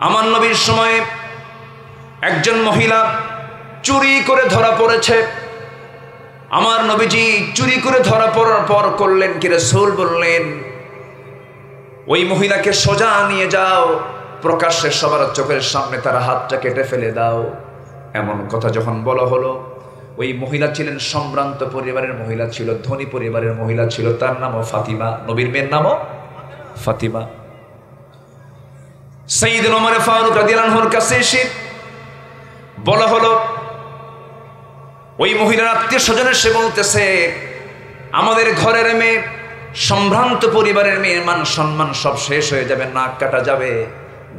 আমার নবীর সময়ে একজন মহিলা চুরি করে ধরা পড়েছে। আমার নবীজি চুরি করে ধরা পড়ার পর করলেন কি? রাসূল বললেন, ওই মহিলাকে সোজা নিয়ে যাও, প্রকাশ্যে সবার চোখের সামনে তার হাতটা কেটে ফেলে দাও। এমন কথা যখন বলা হলো, ওই মহিলা ছিলেন সম্ভ্রান্ত পরিবারের মহিলা ছিল, ধনী পরিবারের মহিলা ছিল, তার নামও ফাতিমা, নবীর মেয়ের নামও ফাতিমা। সাইয়েদনা ওমর ফারুক রাদিয়াল্লাহু আনহুর কাছে এসে বলা হলো, ওই মহিলার আত্মীয় স্বজনের সে বলতেছে, আমাদের ঘরের মেয়ে, সম্ভ্রান্ত পরিবারের মেয়ের মান সম্মান সব শেষ হয়ে যাবে, নাক কাটা যাবে,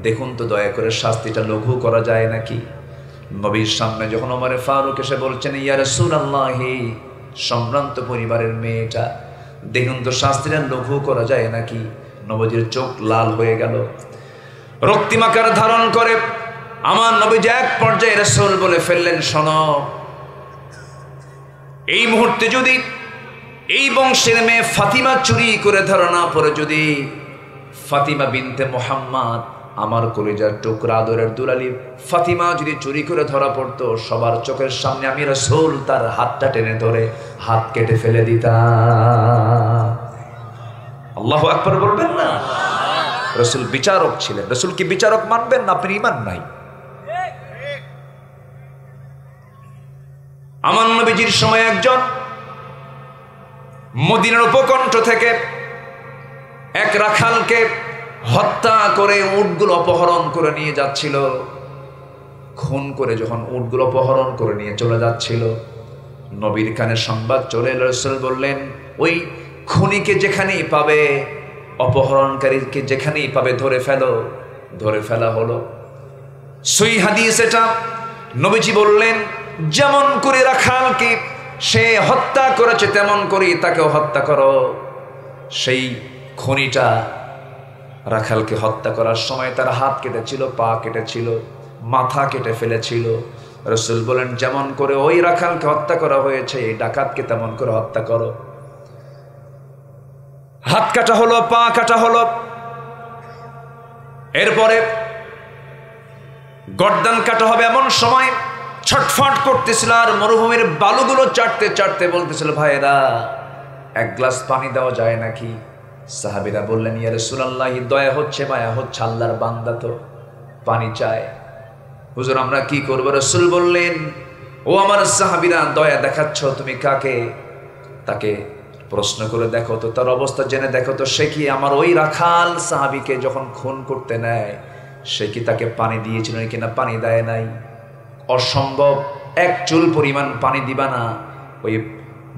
দেখুন তো দয়া করে শাস্তিটা লঘু করা যায় নাকি। নবীর সামনে যখন ওমর ফারুক এসে বলছেন, ইয়া রাসূলুল্লাহ, সম্ভ্রান্ত পরিবারের মেয়েটা, দেখুন তো শাস্তিটা লঘু করা যায় নাকি। নবীজির চোখ লাল হয়ে গেল, রক্তিমাকার ধারণ করে আমার নবীজি এক পর্যায়ে রাসূল বলে ফেললেন, শোনো, এই মুহূর্তে যদি এই বংশের মেয়ে ফাতিমা চুরি করে ধরা না পড়ে, যদি ফাতিমা বিনতে মুহাম্মদ, আমার কলিজার টুকরা আদরের দুলালি ফাতিমা যদি চুরি করে ধরা পড়তো, সবার চোখের সামনে আমি রাসূল তার হাতটা টেনে ধরে হাত কেটে ফেলে দিতাম। আল্লাহু আকবার বলবেন না? রাসূল বিচারক ছিলেন। রাসূল কি বিচারক মানবেন না? আপনার ঈমান নাই। আমার নবীজির সময় একজন মদিনার উপকণ্ঠ থেকে এক রাখালকে হত্যা করে উটগুলো অপহরণ করে নিয়ে যাচ্ছিল। খুন করে যখন উটগুলো অপহরণ করে নিয়ে চলে যাচ্ছিল, নবীর কানে সংবাদ চলে এলো। রাসূল বললেন, ওই খুনিকে যেখানেই পাবে, অপহরণকারীকে যেখানেই পাবে ধরে ফেলো। ধরে ফেলা হলো। সই হাদিস এটা। নবীজি বললেন, যেমন করে রাখালকে সে হত্যা করেছে তেমন করে তাকেও হত্যা করো। সেই খুনিটা রাখালকে হত্যা করার সময় তার হাত কেটেছিল, পা কেটেছিল, মাথা কেটে ফেলেছিল। রাসূল বলেন, যেমন করে ওই রাখালকে হত্যা করা হয়েছে, এই ডাকাতকে তেমন করে হত্যা করো। হাত কাটা হলো, পা কাটা হলো। এরপরে গর্দান কাটা হবে। এমন সময় ছটফট করতেছিল আর মরুভূমির বালুগুলো চাটতে চাটতে বলতেছিল, ভাইয়েরা এক গ্লাস পানি দেওয়া যায় নাকি? সাহাবীরা বললেন, ইয়া রাসূলুল্লাহ, দয়া হচ্ছে, মায়া হচ্ছে, আল্লাহর বান্দা তো পানি চায়। হুজুর আমরা কি করব? রাসূল বললেন, ও আমার সাহাবীরা, দয়া দেখাচ্ছ তুমি কাকে? তাকে প্রশ্ন করে দেখো তো, তার অবস্থা জেনে দেখো তো, সে কি আমার ওই রাখাল সাহাবীকে যখন খুন করতে নেয়, সে কি তাকে পানি দিয়েছিল কিনা? পানি দেয় নাই। অসম্ভব, এক চুল পরিমাণ পানি দিবা না। ওই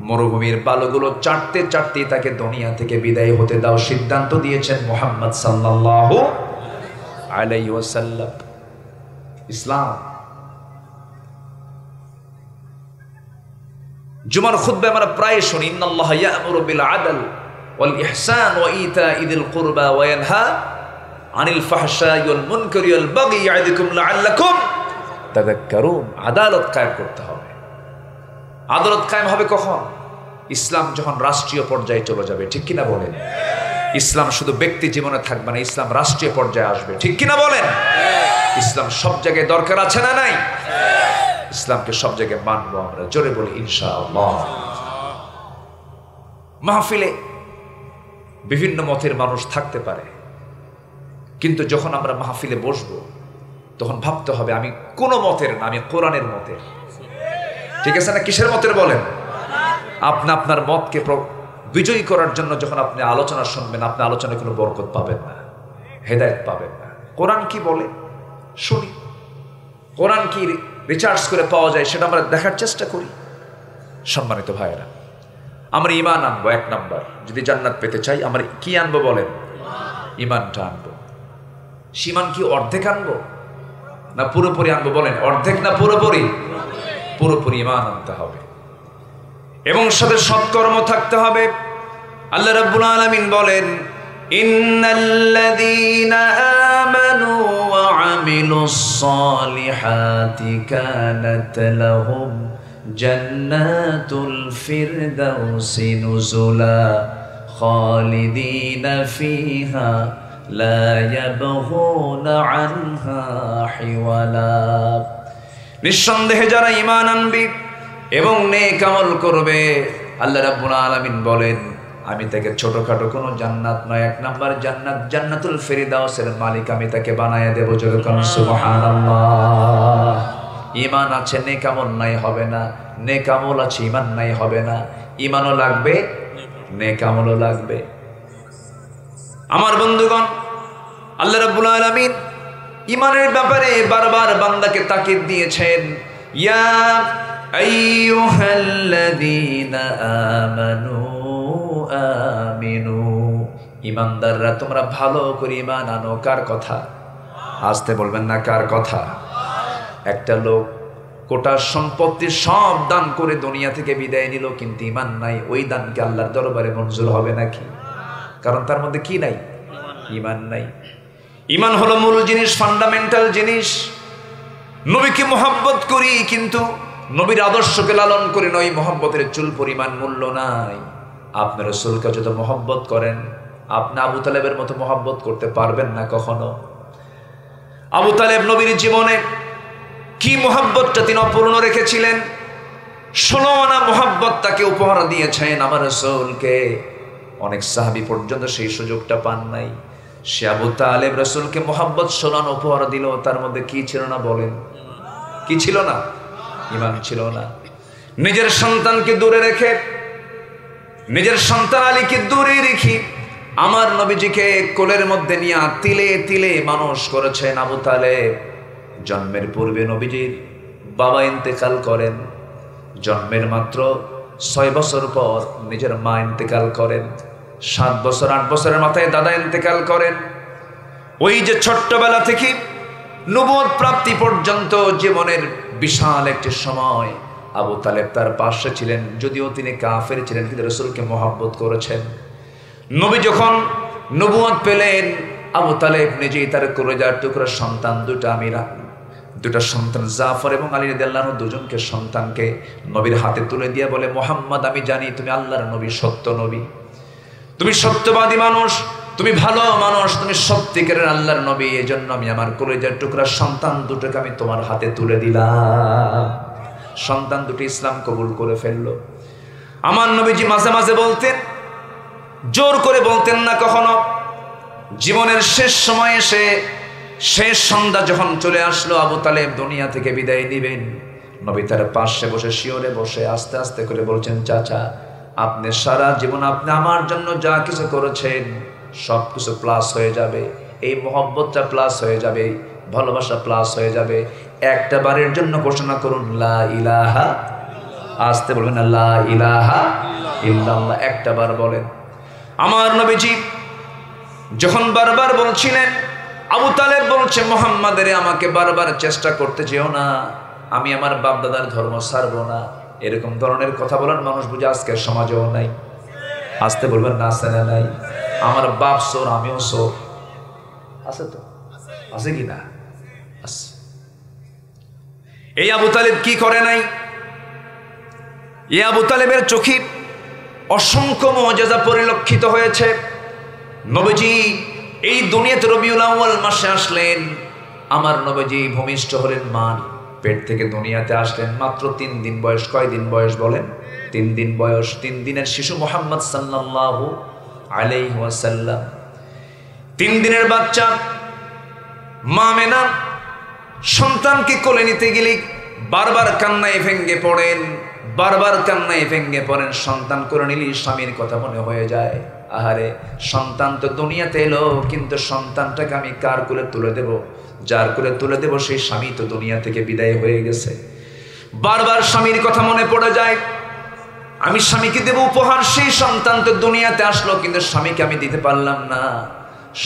মরুভূমির বালুগুলো চাটতে চাটতে তাকে দুনিয়া থেকে বিদায় হতে দাও। সিদ্ধান্ত দিয়েছেন মুহাম্মদ সাল্লাল্লাহু আলাইহি ওয়াসাল্লাম। ইসলাম জুমার খুতবায় আমরা প্রায় শুনি, ইন্নাল্লাহা ইয়া'মুরু বিল আদল ওয়াল ইহসান ওয়া ইতা'i যিল কুরবা ওয়া ইয়ানহা আনিল ফাহশাই ওয়াল মুনকারি ওয়াল বাগই ইয়া'iদুকুম লাআল্লাকুম তাযাক্কারুন। আদালত কায়েম করতে হবে। আদালত কায়েম হবে কখন? ইসলাম যখন রাষ্ট্রীয় পর্যায়ে চলে যাবে, ঠিক কিনা বলেন? ইসলাম শুধু ব্যক্তি জীবনে থাকবে না, ইসলাম রাষ্ট্রীয় পর্যায়ে আসবে, ঠিক কিনা বলেন? ইসলাম সব জায়গায় দরকার আছে না নাই? ইসলামকে সব জায়গায় মানবো আমরা, জোরে বলি ইনশাআল্লাহ। মাহফিলে বিভিন্ন মতের মানুষ থাকতে পারে, কিন্তু যখন আমরা মাহফিলে বসবো তখন ভাবতে হবে আমি কোন মতের না, আমি কোরআনের মতের। ঠিক আছে না? কিসের মতের বলেন? আপনি আপনার মতকে বিজয়ী করার জন্য যখন আপনি আলোচনা শুনবেন, আপনি আলোচনায় কোনো বরকত পাবেন না, হেদায়েত পাবেন না। কোরআন কি বলে শুনি, কোরআন কি রিসার্চ করে পাওয়া যায় সেটা আমরা দেখার চেষ্টা করি। সম্মানিত ভাইয়েরা, আমরা ঈমান আনবো। এক নাম্বার, যদি জান্নাত পেতে চাই আমরা কি আনবো বলেন? ঈমানটা আনবো। ঈমান কি অর্ধেক আনবো না পুরোপুরি আনবো বলেন? অর্ধেক না পুরোপুরি? পুরোপুরি ঈমান আনতে হবে এবং সাথে সৎকর্ম থাকতে হবে। আল্লাহ রাব্বুল আলামিন বলেন, ইন্নাল্লাযীনা আমানু ওয়া আমিলুস সালিহাতি কানাত লাহুম জান্নাতুল ফিরদাউসি নুজুলা খালিদিনা ফিহা لا يبغون عنها حولا। নিঃসন্দেহে যারা ঈমান আনবে এবং নেক আমল করবে, আল্লাহ রাব্বুল আলামিন বলেন আমি তাকে ছোটখাটো কোনো জান্নাত নয়, 1 নাম্বার জান্নাত জান্নাতুল ফেরদাউসের মালিক আমি তাকে বানায়া দেব। যেরকম সুবহানাল্লাহ। ঈমান আছে নেক আমল নাই হবে না, নেক আমল আছে ঈমান নাই হবে না। ঈমানও লাগবে, নেক আমলও লাগবে। আমার বন্ধুগণ, আল্লাহ রাব্বুল আলামিন ঈমানের ব্যাপারে বারবার বান্দাকে তাকিদ দিয়েছেন, ইয়া আইয়ুহাল্লাযীনা আমানু আমিনু। ঈমানদাররা তোমরা ভালো করে ঈমান আনো। কার কথা? আসতে বলবেন না, কার কথা? একটা লোক কোটা সম্পত্তি সব দান করে দুনিয়া থেকে বিদায় নিল, কিন্তু ঈমান নাই। ওই দানকে আল্লাহর দরবারে মঞ্জুর হবে নাকি? কারণ তার মধ্যে কি নাই? ঈমান নাই। ঈমান হলো মূল জিনিস, ফান্ডামেন্টাল জিনিস। নবীকে মহব্বত করি কিন্তু নবীর আদর্শকে লালন করি নয়, মহব্বতের চুল পরিমাণ মূল্য নাই। আপনার রাসূলকে যত মহব্বত করেন, আপনি আবু তালেবের মতো মহব্বত করতে পারবেন না কখনো। আবু তালেব নবীর জীবনে কি মহব্বতটা তিনি অপূর্ণ রেখেছিলেন, 16 আনা মহব্বত তাকে উপহার দিয়েছেন আমার রাসূলকে। অনেক সাহাবী পর্যন্ত সেই সুযোগটা পান নাই। সে আবু তালেব রাসূলকে মহব্বত 16 আনা উপহার দিল, তার মধ্যে কি ছিল না বলেন? কি ছিল না? ঈমান ছিল না। নিজের সন্তানকে দূরে রেখে, নিজের সন্তান আলীকে দূরে রেখে আমার নবীজিকে কোলের মধ্যে নিয়ে তিলে তিলে মানুষ করেছেন আবু তালেব। জন্মের পূর্বে নবীজির বাবা ইন্তেকাল করেন, জন্মের মাত্র 6 বছর পর নিজের মা ইন্তেকাল করেন, 7 বছর 8 বছরের মাথায় দাদা ইন্তেকাল করেন। ওই যে ছোট্টবেলা থেকে নবুয়ত প্রাপ্তি পর্যন্ত জীবনের বিশাল একটি সময় আবু তালেব তার পাশে ছিলেন। যদিও তিনি কাফের ছিলেন, কিন্তু রাসূলকে মহব্বত করেছেন। নবী যখন নবুয়ত পেলেন, আবু তালেব নিজেই তার কলেজার টুকরা সন্তান দুটা সন্তান জাফর এবং আলী রাদিয়াল্লাহু আনহু দুজনকে সন্তানকে নবীর হাতে তুলে দিয়ে বলে, মুহাম্মদ আমি জানি তুমি আল্লাহর নবী, সত্য নবী, তুমি সত্যবাদী মানুষ, তুমি ভালো মানুষ, তুমি সত্যিকারের আল্লাহর নবী। এজন্য আমি আমার কলেজার টুকরা সন্তান দুটোকে আমি তোমার হাতে তুলে দিলাম। সন্তান দুটি ইসলাম কবুল করে ফেললো। আমার নবীজি মাঝে মাঝে বলতেন, জোর করে বলতেন না কখনো। জীবনের শেষ সময়ে এসে শেষ সন্ধ্যা যখন চলে আসলো, আবু তালেব দুনিয়া থেকে বিদায় নিবেন, নবী তার পাশে বসে শিওরে বসে আস্তে আস্তে করে বলছেন, চাচা আপনি সারা জীবন আপনি আমার জন্য যা কিছু করেছেন সব কিছু প্লাস হয়ে যাবে, এই মহব্বতটা প্লাস হয়ে যাবে, ভালোবাসা প্লাস হয়ে যাবে। একটা বারের জন্য ঘোষণা করুন লা ইলাহা, আসতে বলবেন না, লা ইলাহা ইল্লাল্লাহ, একটা বার বলেন। আমার নবীজি যখন বারবার বলছিলেন, আবু তালেব বলছে, মুহাম্মাদের আমাকে বারবার চেষ্টা করতে যেও না, আমি আমার বাপ দাদার ধর্ম ছাড়বো না। এরকম ধরনের কথা বলার মানুষ বুঝে আজকের সমাজেও নাই। আসতে বলবেন না, আছে না নাই? আমার বাপ সোর, আমিও সোর, আছে তো, আছে কি না? আছে। এই আবু তালেব কি করে নাই? এই আবু তালেবের চোখে অসংখ্য মুআজিজা পরিলক্ষিত হয়েছে। নবীজি এই দুনিয়াতে রবিউল আউয়াল মাসে আসলেন, আমার নবীজি ভূমিষ্ঠ হলেন, মান পেট থেকে দুনিয়াতে আসলেন মাত্র 3 দিন বয়স। কয়দিন বয়স বলেন? 3 দিন বয়স। 3 দিনের শিশু মুহাম্মদ সাল্লাল্লাহু আলাইহি ওয়াসাল্লাম, 3 দিনের বাচ্চা। মা আমেনা সন্তানকে কোলে নিতে গেলে বারবার কান্নায় ভেঙে পড়েন, বারবার কান্নায় ভেঙে পড়েন। সন্তান করে নিলে স্বামীর কথা মনে হয়ে যায়, আহারে সন্তান তো দুনিয়াতে এলো, কিন্তু সন্তানটাকে আমি কার কোলে তুলে দেব? যার কোলে তুলে দেব সেই স্বামী তো দুনিয়া থেকে বিদায় হয়ে গেছে। বারবার স্বামীর কথা মনে পড়ে যায়, আমি স্বামীকে দেব উপহার, সেই সন্তান তো দুনিয়াতে আসলো, কিন্তু স্বামীকে আমি দিতে পারলাম না।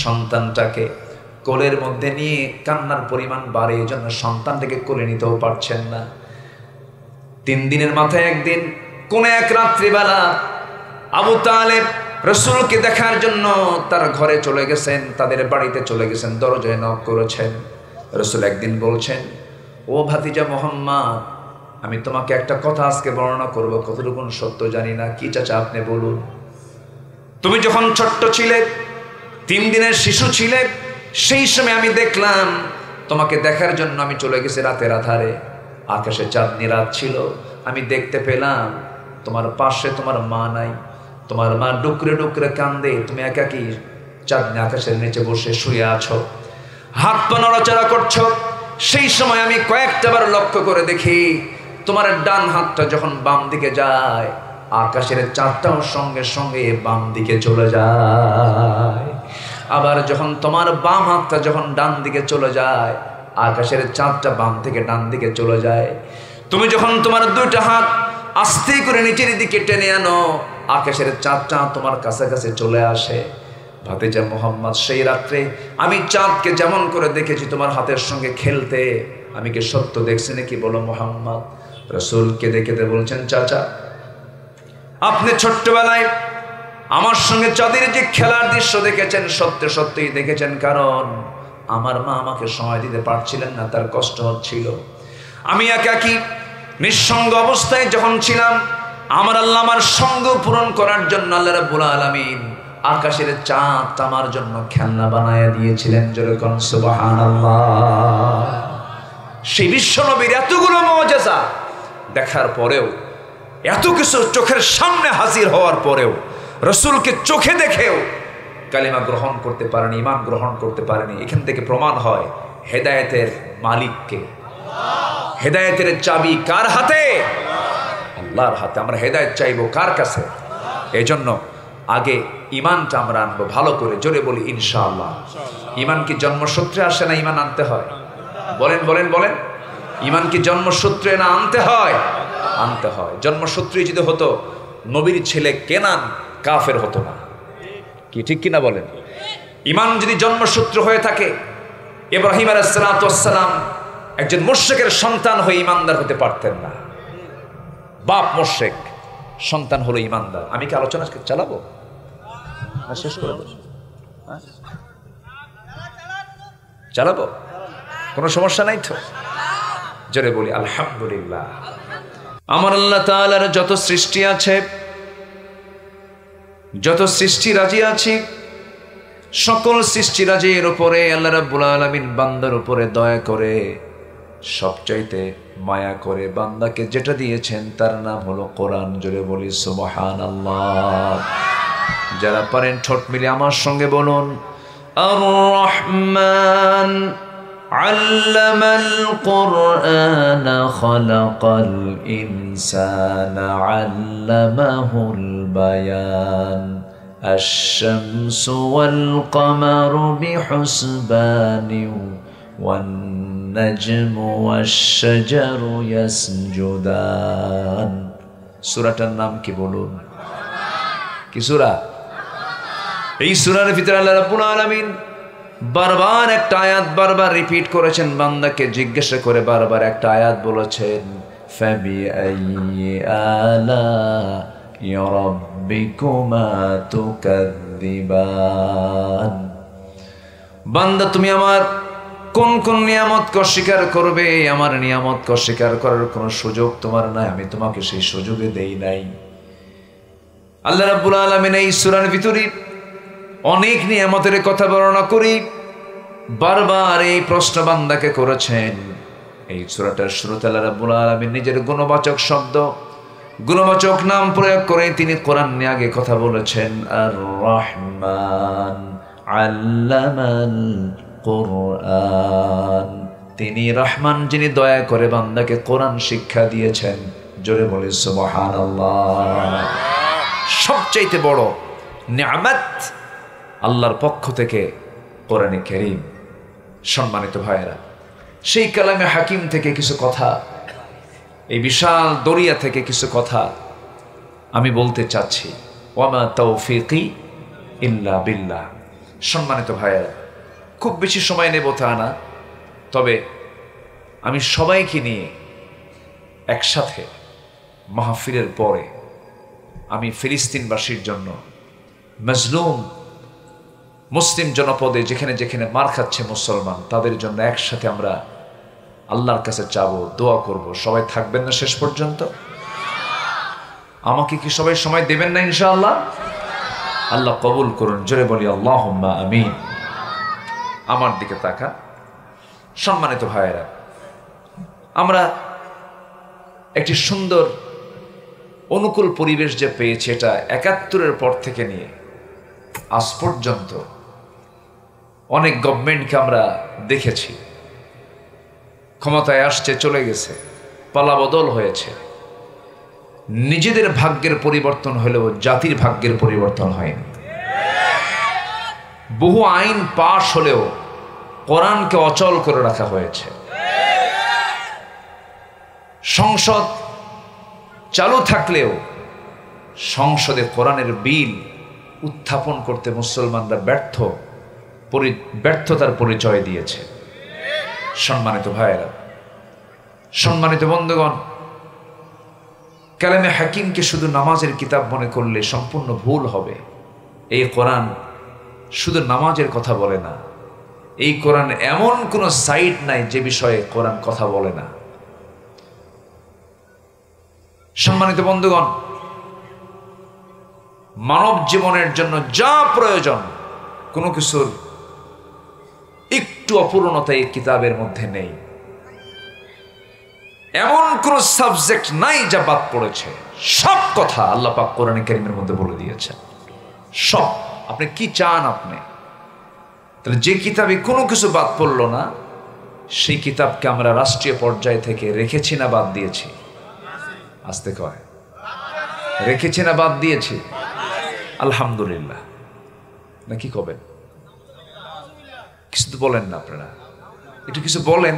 সন্তানটাকে কোলের মধ্যে নিয়ে কান্নার পরিমাণ বাড়ে, এই জন্য সন্তানটাকে কোলে নিতেও পারছেন না। 3 দিনের মাথায় একদিন কোন এক রাত্রিবেলা আবু তালেব রাসূলকে দেখার জন্য তার ঘরে চলে গেছেন, তাদের বাড়িতে চলে গেছেন, দরজায় নক করেছেন। রাসূল একদিন বলছেন, ও ভাতিজা মুহাম্মদ, আমি তোমাকে একটা কথা আজকে বর্ণনা করব, কতটুকু সত্য জানি না। কি চাচা আপনি বলুন। তুমি যখন ছোট্ট ছিলে 3 দিনের শিশু ছিলে, সেই সময় আমি দেখলাম তোমাকে দেখার জন্য আমি চলে গেছি রাতের আধারে, আকাশে চাঁদনি রাত ছিল, আমি দেখতে পেলাম তোমার পাশে তোমার মা নাই, তোমার মা ডুকরে ডুকরে কান্দে, তুমি একাকি চাঁদনি আকাশের নিচে বসে শুয়ে আছো, হাত পা নড়াচড়া করছো। সেই সময় আমি কয়েকটা বার লক্ষ্য করে দেখি তোমার ডান হাতটা যখন বাম দিকে যায়, আকাশের চাঁদটাও সঙ্গে সঙ্গে বাম দিকে চলে যায়। আবার যখন তোমার বাম হাতটা যখন ডান দিকে চলে যায়, আকাশের চাঁদটা বাম থেকে ডান দিকে চলে যায়। তুমি যখন তোমার 2টা হাত আস্তে করে নিচের দিকে টেনে আনো, আকাশের চাঁদটা তোমার কাছাকাছি চলে আসে। ভাতিজা মোহাম্মদ, সেই রাত্রে আমি চাঁদকে যেমন করে দেখেছি তোমার হাতের সঙ্গে খেলতে, আমি কি সত্য দেখছি নাকি বলো মোহাম্মদ? রাসূলকে দেখে বলছেন, চাচা আপনি ছোট্টবেলায় আমার সঙ্গে চাঁদের যে খেলার দৃশ্য দেখেছেন, সত্যি সত্যিই দেখেছেন, কারণ আমার মা আমাকে সময় দিতে পারছিলেন না, তার কষ্ট হচ্ছিল। আমি একাকী নিঃসঙ্গ অবস্থায় যখন ছিলাম, আমার আল্লাহ আমার সঙ্গ পূরণ করার জন্য আল্লাহ রাব্বুল আলামিন আকাশের চাঁদ আমার জন্য খেলনা বানায় দিয়েছিলেন। যেরকম সুবহানাল্লাহ। সেই বিশ্বনবীর এতগুলো মুআজিজা দেখার পরেও, এত কিছু চোখের সামনে হাজির হওয়ার পরেও, রাসূলকে চোখে দেখেও কালিমা গ্রহণ করতে পারেনি, ঈমান গ্রহণ করতে পারেনি। এখান থেকে প্রমাণ হয় হেদায়েতের মালিককে। হেদায়েতের চাবি কার হাতে? আল্লাহর হাতে। আমরা হেদায়েত চাইবো কার কাছে? এই জন্য আগে ঈমানটা আমরা আনবো ভালো করে, জোরে বলি ইনশাআল্লাহ। ঈমান কি জন্মসূত্রে আসে না ঈমান আনতে হয়? বলেন বলেন বলেন। ঈমান কি জন্মসূত্রে না আনতে হয়? আনতে হয়। জন্মসূত্রে যদি হতো, নবীর ছেলে কেনান কাফের হতো না, কি ঠিক কিনা বলেন? ঈমান যদি জন্মসূত্র হয়ে থাকে, ইব্রাহিম আলাইহিস সালাম একজন মুশরিকের সন্তান হয়ে ঈমানদার হতে পারতেন না। বাপ মুশরিক, সন্তান হলো ঈমানদার। আমি কি আলোচনা চালাবো না শেষ করে দেব? চালাবো, কোনো সমস্যা নাই তো? জোরে বলি আলহামদুলিল্লাহ। আমার আল্লাহ তাআলার যত সৃষ্টি আছে, যত সৃষ্টি রাজি আছি, সকল সৃষ্টি রাজির উপরে আল্লাহ রাব্বুল আলামিন বান্দার উপরে দয়া করে, সবচাইতে মায়া করে বান্দাকে যেটা দিয়েছেন তার নাম হলো কোরআন। জোরে বলি সুবহানাল্লাহ। যারা পারেন ঠোঁট মিলে আমার সঙ্গে বলুন, আর রহমান আল্লামাল কুরআন খালাকাল ইনসানা আল্লামাহুল বায়ান আশ-শামসু ওয়াল কমারু বিহুসবানি ওয়ান নাজমু ওয়াশ-শাজারু ইয়াসজুদান। সূরাটার নাম কি বলুন? কি সূরা? এই সূরার ভিতরে আল্লাহ রাব্বুল আলামিন বারবার একটা আয়াত বারবার রিপিট করেছেন, বান্দাকে জিজ্ঞাসা করে বারবার একটা আয়াত বলেছেন, ফাবিআইয়ি আলা'i রাব্বিকুমা তুকাযযিবান। বান্দা তুমি আমার কোন কোন নিয়ামতকে অস্বীকার করবে? আমার নিয়ামতকে অস্বীকার করার কোনো সুযোগ তোমার নাই, আমি তোমাকে সেই সুযোগে দেই নাই। আল্লাহ রাব্বুল আলামিন এই সূরার ভিতরে অনেক নিয়ামতের কথা বর্ণনা করি, বারবার এই প্রশ্ন বান্দাকে করেছেন। এই সূরাটার শুরুতে আল্লাহ রাব্বুল আলামিন নিজের গুণবাচক শব্দ, গুণবাচক নাম প্রয়োগ করে তিনি কোরআন নিয়ে আগে কথা বলেছেন, আর রহমান আল্লামাল কোরআন। তিনি রহমান, যিনি দয়া করে বান্দাকে কোরআন শিক্ষা দিয়েছেন। জোরে বলি সুবহানাল্লাহ। সবচাইতে বড় নিয়ামত আল্লাহর পক্ষ থেকে কোরআনে কারীম। সম্মানিত ভাইয়েরা, সেই কালামে হাকিম থেকে কিছু কথা, এই বিশাল দরিয়া থেকে কিছু কথা আমি বলতে চাচ্ছি। ওয়ামা তাওফীকি ইল্লা বিল্লাহ। সম্মানিত ভাইয়েরা, খুব বেশি সময় নেব তা না, তবে আমি সবাইকে নিয়ে একসাথে মাহফিলের পরে আমি ফিলিস্তিনবাসীর জন্য, মজলুম মুসলিম জনপদে যেখানে যেখানে মার খাচ্ছে মুসলমান, তাদের জন্য একসাথে আমরা আল্লাহর কাছে চাবো, দোয়া করব। সবাই থাকবেন না শেষ পর্যন্ত? আমাকে কি সবাই সময় দেবেন না ইনশাআল্লাহ? আল্লাহ কবুল করুন। জোরে বলি আল্লাহুম্মা আমিন। আমার দিকে তাকা। সম্মানিত ভাইয়েরা, আমরা একটি সুন্দর অনুকূল পরিবেশ যে পেয়েছি, এটা ৭১-এর পর থেকে নিয়ে আজ পর্যন্ত অনেক গভর্নমেন্টকে আমরা দেখেছি, ক্ষমতায় আসছে, চলে গেছে, পালাবদল হয়েছে। নিজেদের ভাগ্যের পরিবর্তন হলেও জাতির ভাগ্যের পরিবর্তন হয়নি। বহু আইন পাশ হলেও কোরআনকে অচল করে রাখা হয়েছে। সংসদ চালু থাকলেও সংসদে কোরআনের বিল উত্থাপন করতে মুসলমানরা ব্যর্থতার পরিচয় দিয়েছে। সম্মানিত ভাইয়েরা, সম্মানিত বন্ধুগণ, কালামে হাকিমকে শুধু নামাজের কিতাব মনে করলে সম্পূর্ণ ভুল হবে। এই কোরআন শুধু নামাজের কথা বলে না। এই কোরআন এমন কোনো সাইড নাই যে বিষয়ে কোরআন কথা বলে না। সম্মানিত বন্ধুগণ, মানব জীবনের জন্য যা প্রয়োজন, কোনো কিছুর একটু অপূর্ণতা এই কিতাবের মধ্যে নেই। এমন কোন সাবজেক্ট নাই যা বাদ পড়েছে। সব কথা আল্লাহ পাক কোরআনে কারীমের মধ্যে বলে দিয়েছেন। সব, আপনি কি চান আপনি। তাহলে যে কিতাবে কোনো কিছু বাদ পড়লো না, সেই কিতাবকে আমরা রাষ্ট্রীয় পর্যায় থেকে রেখেছি না বাদ দিয়েছি? আসতে কয়, রেখেছি না বাদ দিয়েছি? আলহামদুলিল্লাহ। না কি কবেন? কিছু তো বলেন না আপনারা, একটু কিছু বলেন।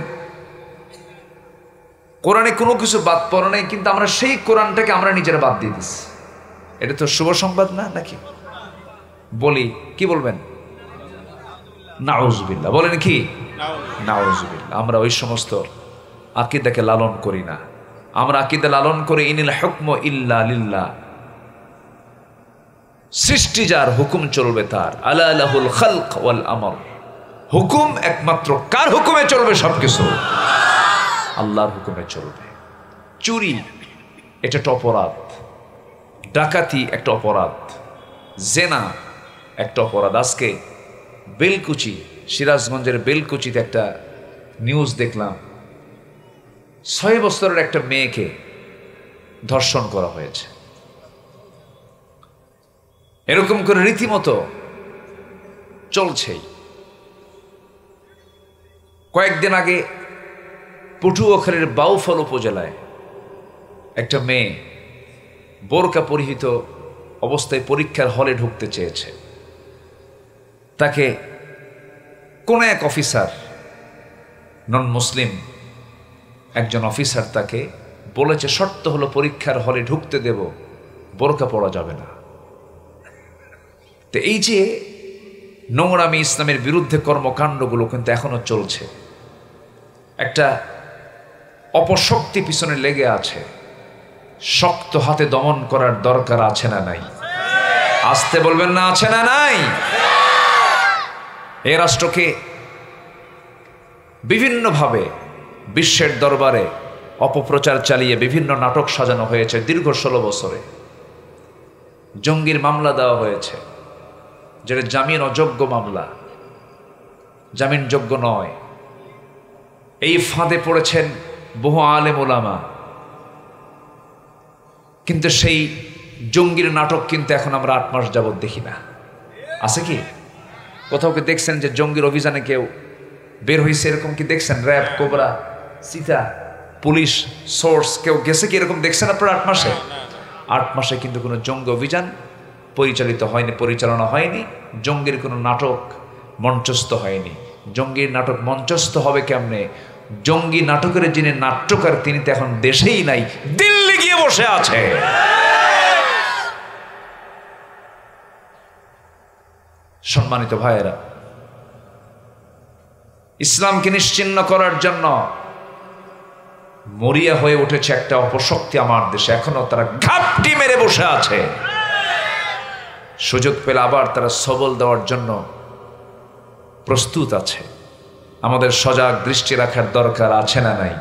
কোরআনে কোনো কিছু বাদ পড়ে নাই, কিন্তু আমরা সেই কোরআনটাকে আমরা নিজেরা বাদ দিয়ে দিচ্ছি। এটা তো শুভ সংবাদ না নাকি? বলি, কি বলবেন? নাউজুবিল্লাহ। বলেন কি? নাউজুবিল্লাহ। আমরা ওই সমস্ত আকীদাকে লালন করি না। আমরা আকীদা লালন করে ইনিল হুকমু ইল্লা লিল্লাহ, সৃষ্টি যার, হুকুম চলবে তার। আলা লাহুল খালক ওয়াল আমর, হুকুম একমাত্র কার হুকুমে চলবে? সবকিছু আল্লাহর হুকুমে চলবে। চুরি এটা একটা অপরাধ, ডাকাতি একটা অপরাধ, জেনা একটা অপরাধ। আজকে বেলকুচি, সিরাজগঞ্জের বেলকুচিতে একটা নিউজ দেখলাম, 6 বছরের একটা মেয়েকে ধর্ষণ করা হয়েছে। এরকম করে রীতিমতো চলছেই। কয়েকদিন আগে পটুয়াখালীর বাউফল উপজেলায় একটা মেয়ে বোরকা পরিহিত অবস্থায় পরীক্ষার হলে ঢুকতে চেয়েছে। তাকে কোন এক অফিসার, নন মুসলিম একজন অফিসার তাকে বলেছে, শর্ত হলো পরীক্ষার হলে ঢুকতে দেব, বোরকা পরা যাবে না। তো এই যে নোংরামি, ইসলামের বিরুদ্ধে কর্মকাণ্ডগুলো কিন্তু এখনো চলছে। একটা অপশক্তি পিছনে লেগে আছে। শক্ত হাতে দমন করার দরকার আছে না নাই? আসতে বলবেন না, আছে না নাই? এই রাষ্ট্রকে বিভিন্নভাবে বিশ্বের দরবারে অপপ্রচার চালিয়ে বিভিন্ন নাটক সাজানো হয়েছে। দীর্ঘ 16 বছরে জঙ্গির মামলা দেওয়া হয়েছে, যেটা জামিন অযোগ্য মামলা, জামিনযোগ্য নয়। এই ফাঁদে পড়েছেন বহু আলেম ওলামা। কিন্তু সেই জঙ্গির নাটক কিন্তু এখন আমরা 8 মাস যাবৎ দেখি না। আছে কি কোথাও কি দেখছেন যে জঙ্গির অভিযানে কেউ বের হয়েছে? এরকম কি দেখছেন? র্যাব, কোবরা, সিতা, পুলিশ, সোর্স কেউ গেছে কি? এরকম দেখছেন আপনারা 8 মাসে? 8 মাসে কিন্তু কোনো জঙ্গি অভিযান পরিচালিত হয়নি, পরিচালনা হয়নি। জঙ্গির কোনো নাটক মঞ্চস্থ হয়নি। জঙ্গির নাটক মঞ্চস্থ হবে কেমনে? জঙ্গি নাটকের যিনি নাট্যকার তিনি তো এখন দেশেই নাই, দিল্লি গিয়ে বসে আছে। সম্মানিত ভাইয়েরা, ইসলামকে নিশ্চিহ্ন করার জন্য মরিয়া হয়ে উঠেছে একটা অপশক্তি আমার দেশে। এখনো তারা ঘাপটি মেরে বসে আছে। সুযোগ পেলে আবার তারা সবল দেওয়ার জন্য প্রস্তুত আছে। আমাদের সজাগ দৃষ্টি রাখার দরকার আছে না নাই?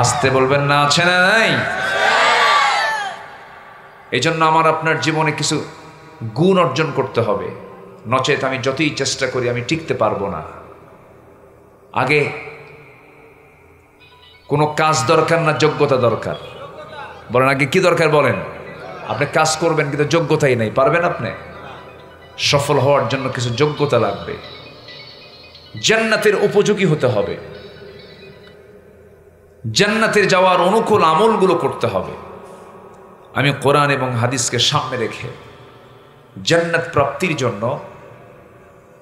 আসতে বলবেন না, আছে না নাই? এই জন্য আমার আপনার জীবনে কিছু গুণ অর্জন করতে হবে, নচেত আমি যতই চেষ্টা করি আমি টিকতে পারবো না। আগে কোনো কাজ দরকার না, যোগ্যতা দরকার। বলেন আগে কি দরকার বলেন? আপনি কাজ করবেন কিন্তু যোগ্যতাই নাই, পারবেন আপনি? সফল হওয়ার জন্য কিছু যোগ্যতা লাগবে, জান্নাতের উপযোগী হতে হবে, জান্নাতের যাওয়ার অনুকূল আমলগুলো করতে হবে। আমি কোরআন এবং হাদিসকে সামনে রেখে জান্নাত প্রাপ্তির জন্য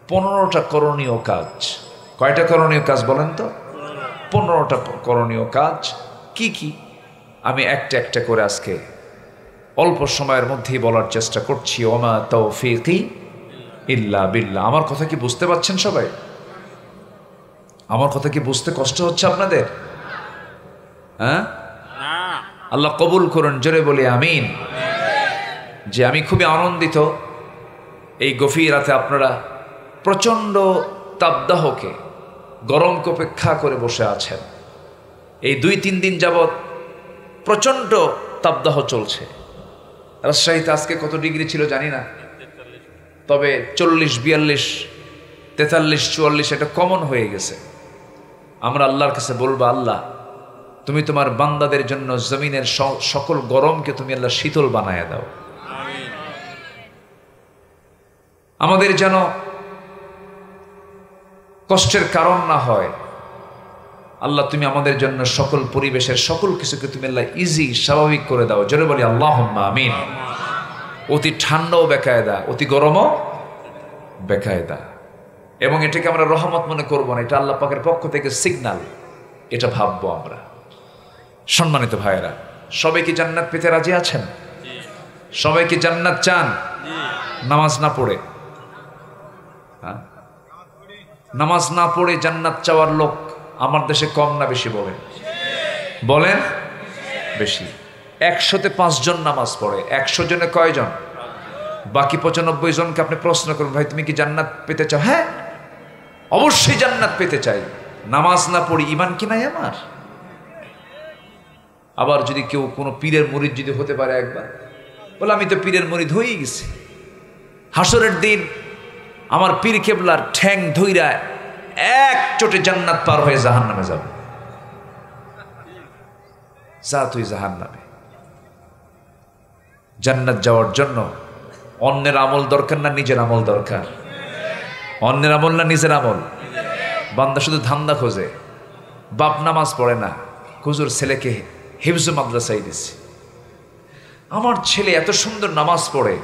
15টা করণীয় কাজ। কয়টা করণীয় কাজ বলেন তো? 15টা করণীয় কাজ। কি কি আমি একটা একটা করে আজকে অল্প সময়ের মধ্যেই বলার চেষ্টা করছি। ওমা তাওফীকি ইল্লা বিল্লাহ। আমার কথা কি বুঝতে পারছেন সবাই? আমার কথা কি বুঝতে কষ্ট হচ্ছে আপনাদের? হ্যাঁ, আল্লাহ কবুল করুন, জোরে বলি আমিন। যে আমি খুবই আনন্দিত এই গভীর রাতে আপনারা প্রচণ্ড তাপদাহকে, গরমকে উপেক্ষা করে বসে আছেন। এই 2-3 দিন যাবৎ প্রচণ্ড তাপদাহ চলছে। রাজশাহীতে আজকে কত ডিগ্রি ছিল জানি না, তবে 40, 42, 43, 44 এটা কমন হয়ে গেছে। আমরা আল্লাহর কাছে বলবো, আল্লাহ তুমি তোমার বান্দাদের জন্য জমিনের সকল গরমকে তুমি আল্লাহ শীতল বানায় দাও। আমাদের যেন কষ্টের কারণ না হয়। আল্লাহ তুমি আমাদের জন্য সকল পরিবেশের সকল কিছুকে তুমি আল্লাহ ইজি, স্বাভাবিক করে দাও। জোরে বলি আল্লাহুম্মা আমিন। অতি ঠান্ডাও বেকায়দা, অতি গরমও বেকায়দা, এবং এটাকে আমরা রহমত মনে করবো না, এটা আল্লাহ পাকের পক্ষ থেকে সিগন্যাল, এটা ভাববো আমরা। সম্মানিত ভাইয়েরা, সবাই কি জান্নাত পেতে রাজি আছেন? সবাই কি জান্নাত চান? নামাজ না পড়ে, নামাজ না পড়ে জান্নাত চাওয়ার লোক আমার দেশে কম না বেশি? বলেন বলেন বেশি। 100-তে 5 জন নামাজ পড়ে, 100 জনে কয়জন? বাকি 95 জনকে আপনি প্রশ্ন করুন, ভাই তুমি কি জান্নাত পেতে চাও? হ্যাঁ, অবশ্যই জান্নাত পেতে চাই। নামাজ না পড়ি ঈমান কি নাই আমার? আবার যদি কেউ কোনো পীরের মুরিদ যদি হতে পারে একবার, বলে আমি তো পীরের মুরিদ হয়েই গেছি, হাসরের দিন আমার পীর কেবলার ঠ্যাং ধইরা এক চোটে জান্নাত পার হয়ে জাহান্নামে যাব। যা তুই জাহান্নামে। জান্নাত যাওয়ার জন্য অন্যের আমল দরকার না নিজের আমল দরকার? অন্যের আমল না নিজের আমল? বান্দা শুধু ধান্দা খোঁজে, বাপ নামাজ পড়ে না, হুজুর ছেলেকে হিফজ মাদ্রাসায় দিছি, আমার ছেলে এত সুন্দর নামাজ পড়ে,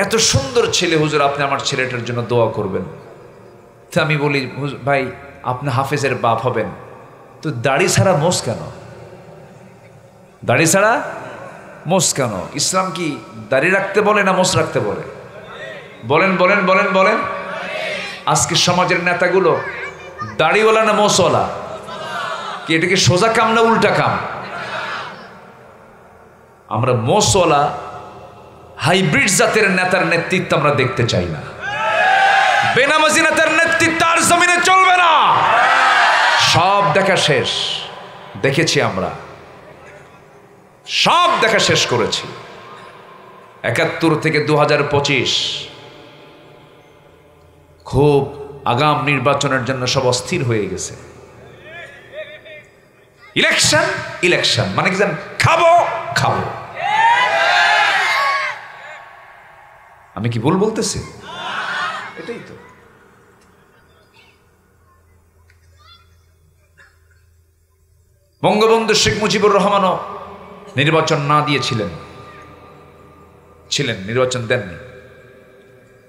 এত সুন্দর ছেলে, হুজুর আপনি আমার ছেলেটার জন্য দোয়া করবেন। তো আমি বলি, ভাই আপনি হাফেজের বাপ হবেন তো দাড়ি ছাড়া মোষ কেন? দাড়ি ছাড়া মোষ কেন? ইসলাম কি দাড়ি রাখতে বলে না মোষ রাখতে বলে? বলেন বলেন বলেন বলেন। আজকে সমাজের নেতাগুলো দাড়িওয়ালা না মোষওয়ালা? কি এটা কি সোজা কাম না উল্টা কাম? আমরা মোষওয়ালা হাইব্রিড জাতের নেতার নেতৃত্ব আমরা দেখতে চাই না। বেনামাজি নেতার নেতৃত্ব আর জমিনে চলবে না। সব দেখা শেষ, দেখেছি আমরা, সব দেখা শেষ করেছি। 71 থেকে 2025 খুব আগাম নির্বাচনের জন্য সব অস্থির হয়ে গেছে। ইলেকশন ইলেকশন মানে কি জানেন? খাবো খাবো। আমি কি ভুল বলতেছি? এটাই তো। বঙ্গবন্ধু শেখ মুজিবুর রহমানও নির্বাচন না দিয়েছিলেন, নির্বাচন দেননি।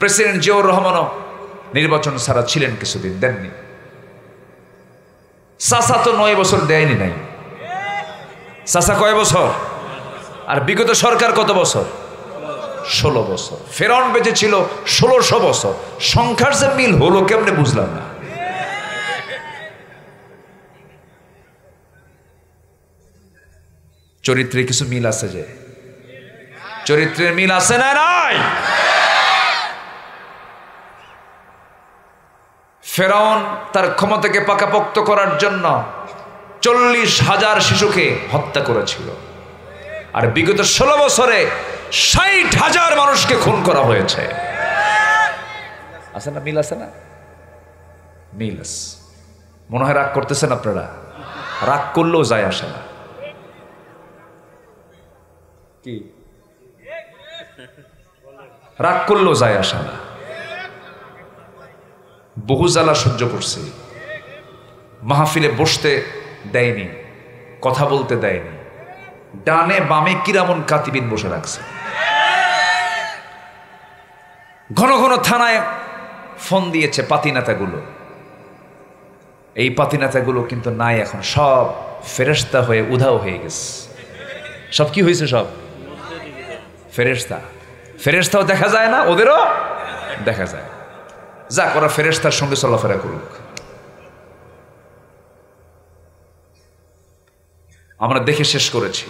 প্রেসিডেন্ট জিয়াউর রহমানও নির্বাচন ছাড়া ছিলেন কিছুদিন, দেননি। চাচা তো 9 বছর দেয়নি নাই। চাচা কয় বছর? আর বিগত সরকার কত বছর? 16 বছর। ফেরাউন বেঁচে ছিল 1600 বছর। সংখ্যার যে মিল হলো কেমনে বুঝলাম না। চরিত্রে কিছু মিল আছে, যে চরিত্রের মিল আছে না নাই? ফেরাউন তার ক্ষমতাকে পাকাপোক্ত করার জন্য 40,000 শিশুকে হত্যা করেছিল। আর বিগত 16 বছরে 60,000 মানুষকে খুন করা হয়েছে। আছে না মিল? আছে না মিল? মনে হয় রাগ করতেছেন আপনারা? রাগ করলেও যায় আসে না। কি রাগ করলেও যায় আসে না। বহু জ্বালা সহ্য করছি। মাহফিলে বসতে দেয়নি, কথা বলতে দেয়নি, ডানে বামে কিরামন কাতিবিন বসে রাখছে। ঘন ঘন থানায় ফোন দিয়েছে পাতিনেতাগুলো। এই পাতিনেতাগুলো কিন্তু নাই এখন, সব ফেরেশতা হয়ে উধাও হয়ে গেছে। সব কি হয়েছে? সব ফেরেশতা। ফেরেশতাও দেখা যায় না, ওদেরও দেখা যায়। যাক, ওরা ফেরেশতার সঙ্গে চলাফেরা করুক। আমরা দেখে শেষ করেছি।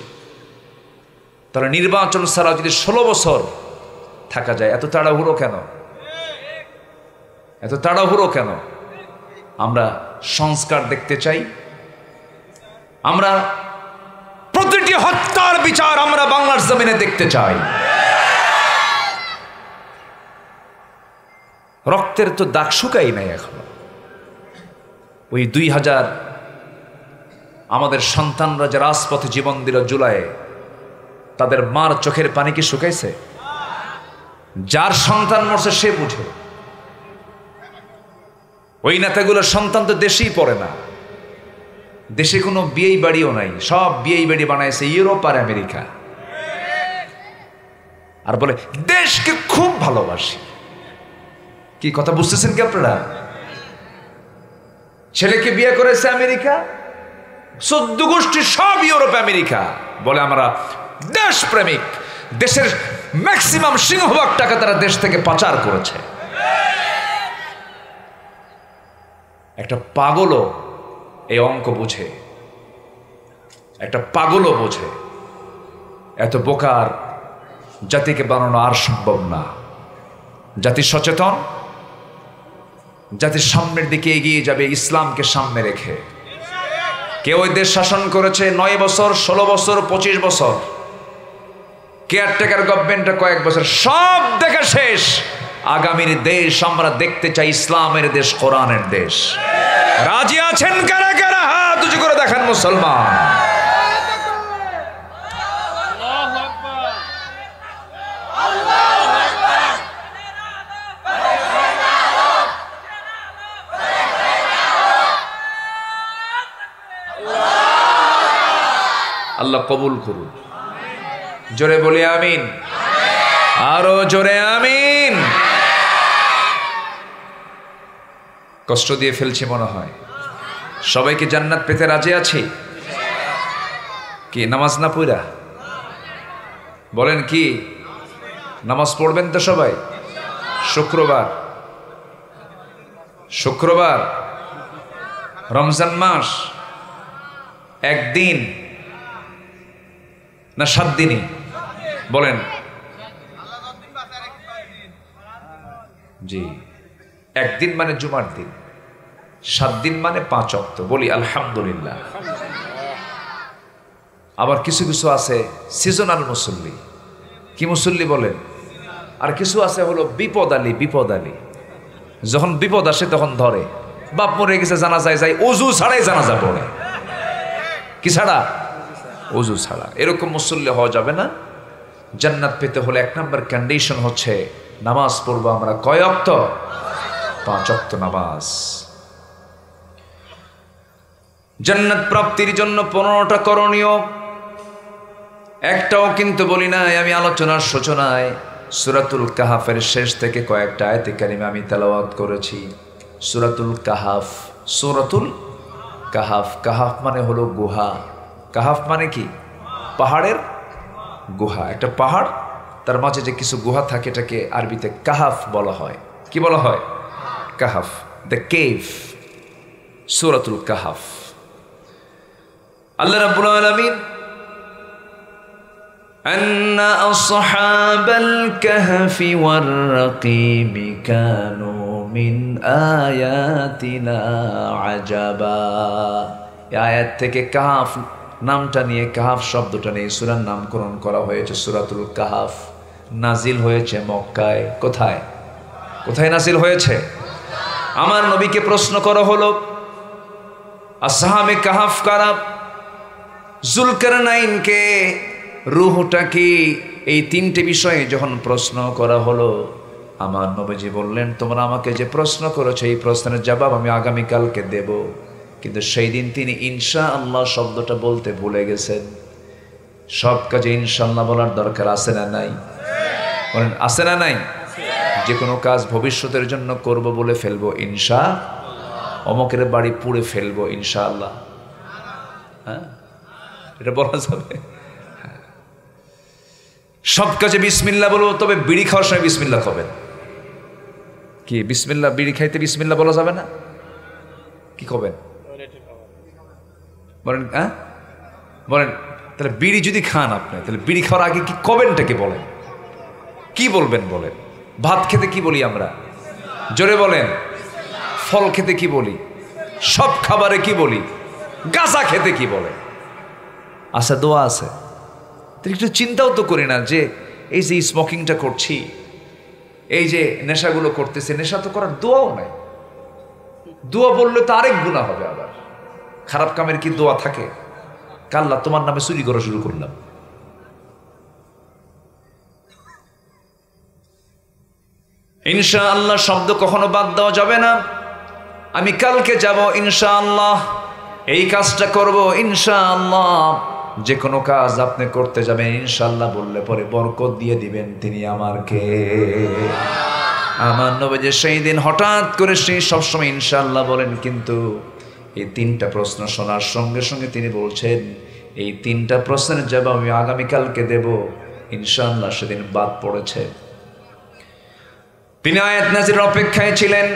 তাহলে নির্বাচন ছাড়া যদি 16 বছর থাকা যায়, এত তাড়াহুড়ো কেন? এত তাড়াহুড়ো কেন? আমরা সংস্কার দেখতে চাই। আমরা প্রতিটি হত্যার বিচার আমরা বাংলার জমিনে দেখতে চাই। রক্তের তো দাগ শুকাই নাই এখন। ওই 2000 আমাদের সন্তানরা যে রাজপথে জীবন দিল জুলাইয়ে, তাদের মার চোখের পানি কি শুকাইছে? যার সন্তান মরছে সে বুঝে। ওই নেতাগুলোর সন্তান তো দেশেই পড়ে না, দেশে কোনো বিয়েই বাড়িও নাই, সব বিয়েই বাড়ি বানাইছে ইউরোপ আর আমেরিকা। আর বলে দেশকে খুব ভালোবাসি। কি কথা বুঝতেছেন কি আপনারা? ছেলেকে বিয়ে করেছে আমেরিকা, 14 গোষ্ঠী সব ইউরোপ আমেরিকা, বলে আমরা দেশপ্রেমিক। দেশের ম্যাক্সিমাম সিংহভাগ টাকা তারা দেশ থেকে পাচার করেছে। একটা পাগলও এই অঙ্ক বুঝে, একটা পাগলও বোঝে। এত বোকার জাতিকে বানানো আর সম্ভব না। জাতি সচেতন, জাতির সামনের দিকে এগিয়ে যাবে ইসলামকে সামনে রেখে। কেউ ওই দেশ শাসন করেছে 9 বছর, 16 বছর, 25 বছর। কেয়ারটেকার গভর্নমেন্টটা কয়েক বছর, সব দেখা শেষ। আগামীর দেশ আমরা দেখতে চাই ইসলামের দেশ, কোরআনের দেশ। রাজি আছেন কারা কারা? হাত উঁচু করে দেখান মুসলমান। আল্লাহ কবুল করুন। জোরে বলি আমিন, আরো জোরে আমিন। কষ্ট দিয়ে ফেলছি মনে হয়। সবাইকে জান্নাত পেতে রাজি আছি? কি নামাজ না পড়া? বলেন কি নামাজ পড়বেন তো সবাই? শুক্রবার, শুক্রবার রমজান মাস একদিন না 7 দিনই? বলেন জি। একদিন মানে জুমার দিন, 7 দিন মানে 5 ওয়াক্ত। বলি আলহামদুলিল্লাহ। আবার কিছু কিছু আছে সিজনাল মুসল্লি। কি মুসল্লি বলেন? আর কিছু আছে হলো বিপদ আলী। বিপদ আলী যখন বিপদ আসে তখন ধরে। বাপ মরে গেছে, জানাজায় যায়, ওযু ছাড়াই জানাজা পড়ে। কি ছাড়া? ওযু ছাড়া। এরকম মুসল্লি হওয়া যাবে না। জান্নাত পেতে হলে 1 নম্বর কন্ডিশন হচ্ছে নামাজ পড়বো আমরা কয় ওয়াক্ত? 5 ওয়াক্ত নামাজ। জান্নাত প্রাপ্তির জন্য 15টা করণীয়, একটাও কিন্তু বলি নাই। আমি আলোচনার সূচনায় সূরাতুল কাহাফের শেষ থেকে কয়েকটা আয়াতে কারিমা আমি তেলাওয়াত করেছি। সূরাতুল কাহাফ, সূরাতুল কাহাফ। কাহাফ মানে হলো গুহা। কাহাফ মানে কি? পাহাড়ের গুহা। একটা পাহাড়, তার মাঝে যে কিছু গুহা থাকে এটাকে আরবিতে কাহাফ বলা হয়। কি বলা হয়? কাহাফ, দ্য কেভ, সূরাতুল কাহাফ। আল্লাহ রাব্বুল আলামিন আন্না আসহাবাল কাহফি ওয়ার রাকিমি কানু মিন আয়াতিনা আজাবা। এই আয়াত থেকে কাহাফ নামটা নিয়ে, কাহাফ শব্দটা নিয়ে সূরার নামকরণ করা হয়েছে সূরাতুল কাহাফ। নাজিল হয়েছে মক্কায়। কোথায় কোথায় নাজিল হয়েছে? আমার নবীকে প্রশ্ন করা হলো আসহাবে কাহাফ কারা, জুলকারনাইনকে, রূহটা কি, এই তিনটে বিষয়ে যখন প্রশ্ন করা হলো, আমার নবীজি বললেন তোমরা আমাকে যে প্রশ্ন করেছো এই প্রশ্নের জবাব আমি আগামীকালকে দেব। কিন্তু সেই দিন তিনি ইনশাআল্লাহ শব্দটা বলতে ভুলে গেছেন। সব কাজে ইনশাআল্লাহ বলার দরকার আছে না নাই? বলেন আছে না নাই? যে কোনো কাজ ভবিষ্যতের জন্য করব বলে ফেলবো ইনশা, অমকের বাড়ি পুড়ে ফেলবো ইনশাআল্লাহ, হ্যাঁ এটা বলা যাবে? সব কাজে বিসমিল্লাহ বলবো, তবে বিড়ি খাওয়ার সময় বিসমিল্লাহ খাবেন। কি বিসমিল্লাহ, বিড়ি খাইতে বিসমিল্লাহ বলা যাবে না? কি খাবেন বলেন? হ্যাঁ বলেন। তাহলে বিড়ি যদি খান আপনি, তাহলে বিড়ি খাওয়ার আগে কি কবেনটাকে বলেন, কি বলবেন বলেন? ভাত খেতে কি বলি আমরা? জোরে বলেন। ফল খেতে কি বলি? সব খাবারে কি বলি? গাঁজা খেতে কি বলে? আচ্ছা দোয়া আছে। একটু চিন্তাও তো করি না যে এই যে স্মোকিংটা করছি, এই যে নেশাগুলো করতেছে, নেশা তো করার দোয়াও নাই। দোয়া বললে তো আরেক গুনাহ হবে। আবার খারাপ কামের কি দোয়া থাকে? কাল্লা তোমার নামে চুরি করা শুরু করলাম। ইনশাআল্লাহ শব্দ কখনো বাদ দেওয়া যাবে না। আমি কালকে যাব ইনশাআল্লাহ, এই কাজটা করব ইনশাআল্লাহ। যে কোনো কাজ আপনি করতে যাবেন ইনশাআল্লাহ বললে পরে বরকত দিয়ে দিবেন তিনি আমারকে। আমার নবী যে সেই দিন হঠাৎ করে সেই সবসময় ইনশাআল্লাহ বলেন, কিন্তু এই তিনটা প্রশ্ন শোনার সঙ্গে সঙ্গে তিনি বলছেন এই তিনটা প্রশ্নের জবাব আমি আগামীকালকে দেব ইনশাআল্লাহ। সেদিন বাদ পড়েছে। তিনি আয়াত নাজিরের অপেক্ষায় ছিলেন,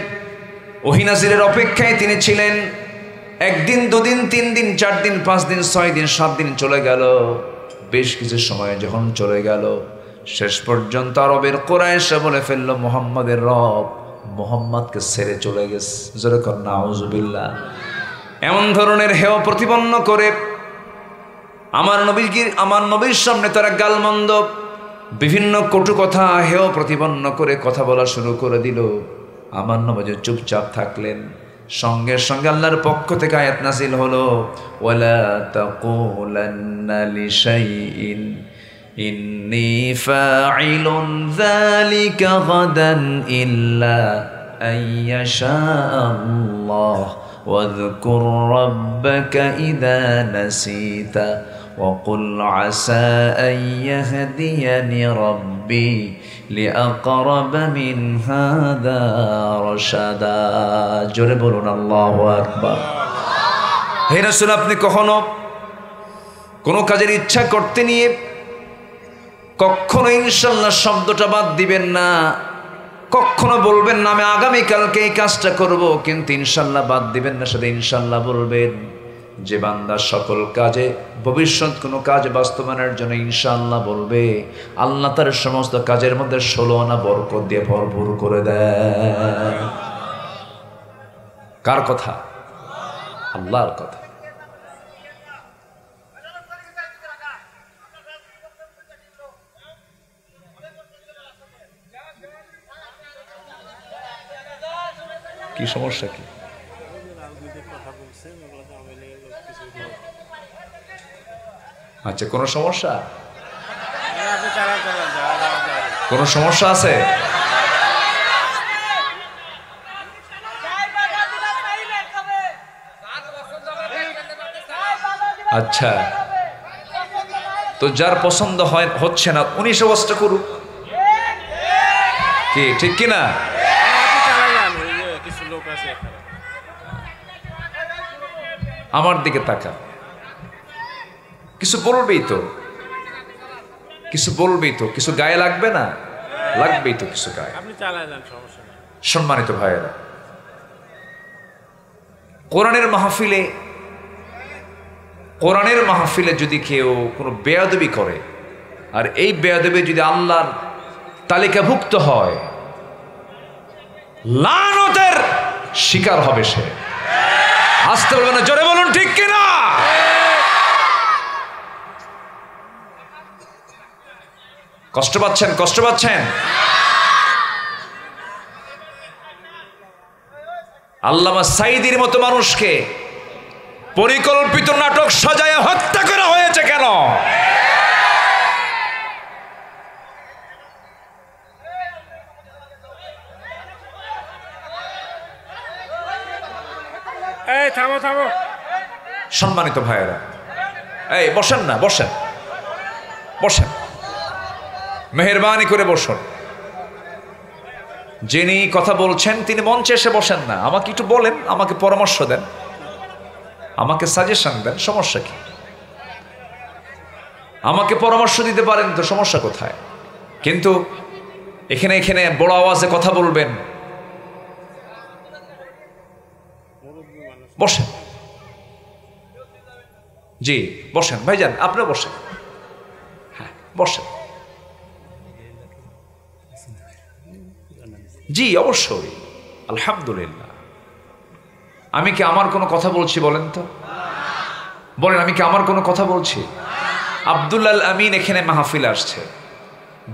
ওহী নাজিরের অপেক্ষায় তিনি ছিলেন। একদিন, দুদিন, 3 দিন, 4 দিন, 5 দিন, 6 দিন, 7 দিন চলে গেল। বেশ কিছু সময় যখন চলে গেল, শেষ পর্যন্ত আরবের কুরাইশরা বলে ফেললো মুহাম্মাদের রব মুহাম্মদকে ছেড়ে চলে গেছে। জোরে কর নাউজুবিল্লাহ। এমন ধরনের হেয় প্রতিপন্ন করে আমার নবীর সামনে তারা গালমন্দ বিভিন্ন কটু কথা হেয় প্রতিপন্ন করে কথা বলা শুরু করে দিল। আমার নবী চুপচাপ থাকলেন। সঙ্গে সঙ্গে আল্লাহর পক্ষ থেকে আয়াত নাযিল হলো, ওয়ালা তাকুলান্না লিশাইইন ইন্নী ফাইলুন যালিকা গাদান ইল্লা আইয়াশা আল্লাহ ওয়াযকুর রাব্বাকা ইযা নাসিতা وقل عسى أن يهديني ربي لأقرب من هذا رشدا। জোরে বলুন আল্লাহু আকবার। হে রাসূল, আপনি কখনো কোনো কাজের ইচ্ছা করতে নিয়ে কখনো ইনশাআল্লাহ শব্দটা বাদ দিবেন না। কখনো বলবেন না আমি আগামীকালকে এই কাজটা করব, কিন্তু ইনশাআল্লাহ বাদ দিবেন না। সাথে ইনশাআল্লাহ বলবেন। যে বান্দা সকল কাজে ভবিষ্যৎ কোনো কাজ বাস্তবায়নের জন্য ইনশাআল্লাহ বলবে, আল্লাহ তার সমস্ত কাজের মধ্যে 16 আনা বরকত দিয়ে ভরপুর করে দেয়। কার কথা? আল্লাহর কথা। কি সমস্যা কি? আচ্ছা, কোনো সমস্যা? কোনো সমস্যা আছে? আচ্ছা, তো যার পছন্দ হচ্ছে না উনি সবচেষ্টা করুক, কি ঠিক কিনা? আমার দিকে তাকা, কিছু বলবেই তো, কিছু বলবেই তো, কিছু গায়ে লাগবে না? লাগবেই তো কিছু গায়ে। সম্মানিত ভাইয়েরা, কোরআনের মাহফিলে যদি কেউ কোনো বেয়াদবি করে, আর এই বেয়াদবি যদি আল্লাহর তালিকাভুক্ত হয়, লানতের শিকার হবে সে। আসতে বলবেন না, জোরে বলুন ঠিক কিনা? কষ্ট পাচ্ছেন? কষ্ট পাচ্ছেন? আল্লামা সাঈদীর মতো মানুষকে পরিকল্পিত নাটক সাজায় হত্যা করা হয়েছে কেন? এই থামো থামো। সম্মানিত ভাইয়েরা, এই বসেন না, বসেন বসেন, মেহেরবানি করে বসুন। যিনি কথা বলছেন তিনি মঞ্চে এসে বসেন না, আমাকে একটু বলেন, আমাকে পরামর্শ দেন, আমাকে সাজেশন দেন, সমস্যা কি? আমাকে পরামর্শ দিতে পারেন তো, সমস্যা কোথায়? কিন্তু এখানে এখানে বড় আওয়াজে কথা বলবেন, বসেন। জি বসেন ভাইজান, আপনি বসেন, হ্যাঁ বসেন। জি অবশ্যই, আলহামদুলিল্লাহ। আমি কি আমার কোনো কথা বলছি বলেন তো? বলেন, আমি কি আমার কোনো কথা বলছি? আব্দুল্লাহ আল আমিন এখানে মাহফিল আসছে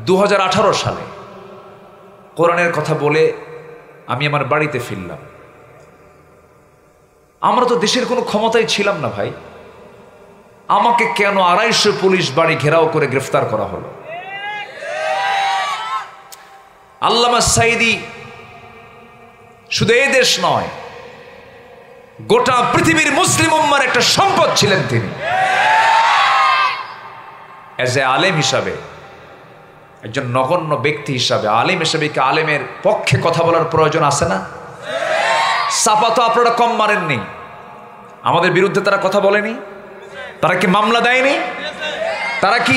2018 সালে। কোরআনের কথা বলে আমি আমার বাড়িতে ফিরলাম। আমরা তো দেশের কোনো ক্ষমতায় ছিলাম না ভাই, আমাকে কেন 250 পুলিশ বাড়ি ঘেরাও করে গ্রেফতার করা হলো? আল্লামা সাঈদী শুধু এই দেশ নয়, গোটা পৃথিবীর মুসলিম উম্মার একটা সম্পদ ছিলেন তিনি। এজ এ আলেম হিসাবে, একজন নগণ্য ব্যক্তি হিসাবে, আলেম হিসাবে কি আলেমের পক্ষে কথা বলার প্রয়োজন আছে না? চাপা তো আপনারা কম মারেননি, আমাদের বিরুদ্ধে তারা কথা বলেনি? তারা কি মামলা দেয়নি? তারা কি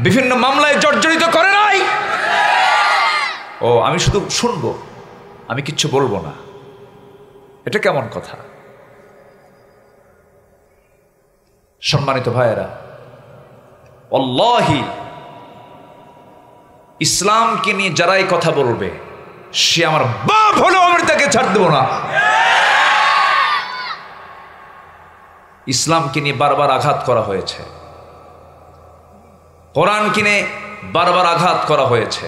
বিভিন্ন মামলায় জর্জরিত করে নাই? ও আমি শুধু শুনবো, আমি কিচ্ছু বলবো না, এটা কেমন কথা? সম্মানিত ভাইয়েরা, আল্লাহি ইসলামকে নিয়ে যারাই কথা বলবে, সে আমার বাপ হলেও আমি তাকে ছাড় দেব না। ইসলামকে নিয়ে বারবার আঘাত করা হয়েছে, কোরআনকে নিয়ে বারবার আঘাত করা হয়েছে,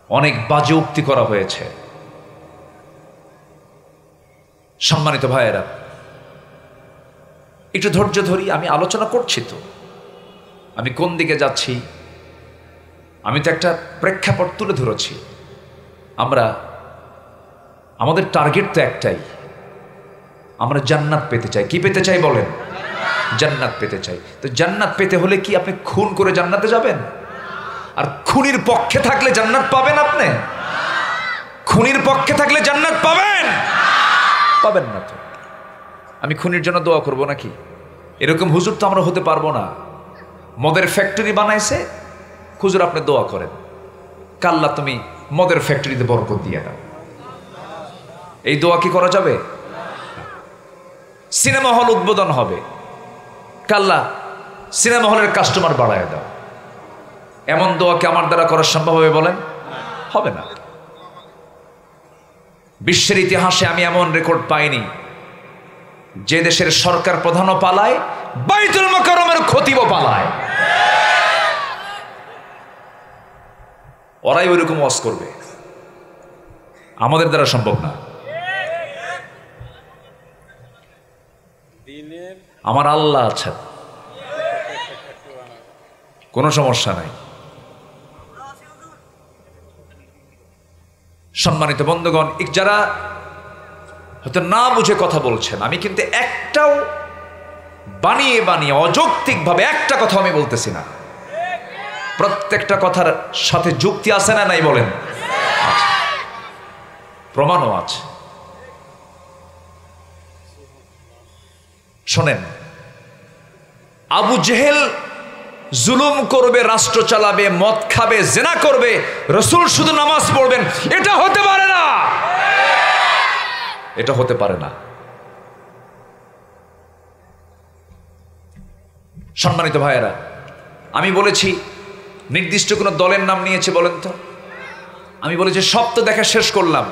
অনেক বাজে উক্তি করা হয়েছে। সম্মানিত ভাইয়েরা, একটু ধৈর্য ধরি, আমি আলোচনা করছি তো, আমি কোন দিকে যাচ্ছি আমি তো একটা প্রেক্ষাপট তুলে ধরেছি। আমাদের টার্গেট তো একটাই, আমরা জান্নাত পেতে চাই। কি পেতে চাই বলেন? জান্নাত পেতে চাই। তো জান্নাত পেতে হলে কি আপনি খুন করে জান্নাতে যাবেন? আর খুনির পক্ষে থাকলে জান্নাত পাবেন? আপনি খুনির পক্ষে থাকলে জান্নাত পাবেন? পাবেন না তো। আমি খুনির জন্য দোয়া করব নাকি? এরকম হুজুর তো আমরা হতে পারবো না। মদের ফ্যাক্টরি বানাইছে, হুজুর আপনি দোয়া করেন, কাল্লা তুমি মদের ফ্যাক্টরিতে বরকত দিয়ে দাও, এই দোয়া কি করা যাবে? সিনেমা হল উদ্বোধন হবে, কাল্লা সিনেমা হলের কাস্টমার বাড়ায় দাও, এমন দোয়া কি আমার দ্বারা করা সম্ভব হবে বলেন? হবে না। বিশ্বের ইতিহাসে আমি এমন রেকর্ড পাইনি যে দেশের সরকার প্রধানও পালায়, বাইতুল মুকাররমের খতিবও পালায়। ওরাই ওইরকম ওয়াজ করবে, আমাদের দ্বারা সম্ভব না। আমার আল্লাহ আছেন, কোনো সমস্যা নাই। সম্মানিত বন্ধুগণ, যারা হয়তো না বুঝে কথা বলছেন, আমি কিন্তু একটাও বানিয়ে বানিয়ে অযৌক্তিকভাবে একটা কথা আমি বলতেছি না। প্রত্যেকটা কথার সাথে যুক্তি আছে না নাই বলেন? প্রমাণও আছে। শোনেন, আবু জেহেল জুলুম করবে, রাষ্ট্র চালাবে, মদ খাবে, জেনা করবে, রসুল শুধু নামাজ পড়বেন, এটা হতে পারে না, এটা হতে পারে না। সম্মানিত ভাইয়েরা, আমি বলেছি নির্দিষ্ট কোনো দলের নাম নিয়েছে বলেন তো? আমি বলেছি সব তো দেখা শেষ করলাম,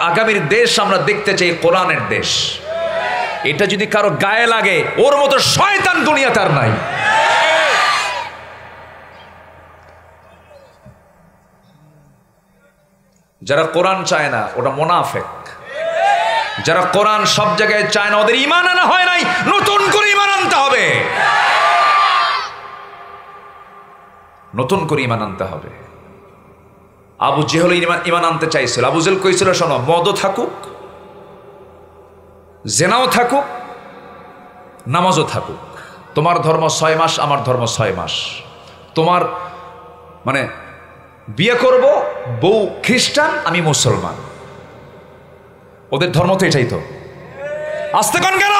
আগামীর দেশ আমরা দেখতে চাই কোরআনের দেশ। এটা যদি কারো গায়ে লাগে, ওর মতো শয়তান দুনিয়াতে আর নাই। যারা কোরআন চায় না ওটা মুনাফিক। যারা কোরআন সব জায়গায় চায় না ওদের ঈমান আনা হয় নাই, নতুন করে ঈমান আনতে হবে, নতুন করে ঈমান আনতে হবে। আবু জেহেল ঈমান আনতে চাইছিল। আবু জেহেল কইছিল, শোনো, মদও থাকুক, জেনাও থাকুক, নামাজও থাকুক, তোমার ধর্ম 6 মাস, আমার ধর্ম 6 মাস, তোমার মানে বিয়ে করব, বউ খ্রিস্টান, আমি মুসলমান। ওদের ধর্ম তো এটাই। তো আসতে কোন কেন?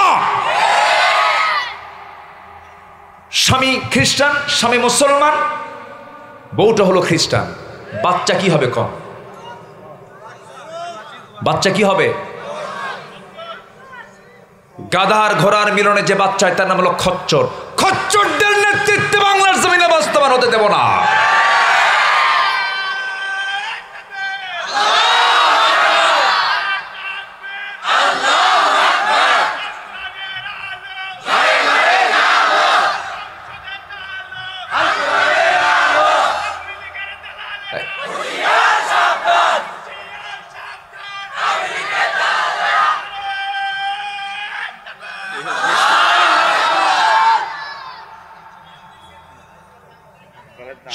স্বামী খ্রিস্টান, স্বামী মুসলমান, বউটা হলো খ্রিস্টান, বাচ্চা কি হবে? কম বাচ্চা কি হবে? গাধার ঘোড়ার মিলনে যে বাচ্চা হয় তার নাম হলো খচ্চর। খচ্চরদের নেতৃত্বে বাংলার জমিনে বাস্তবায়ন হতে দেব না।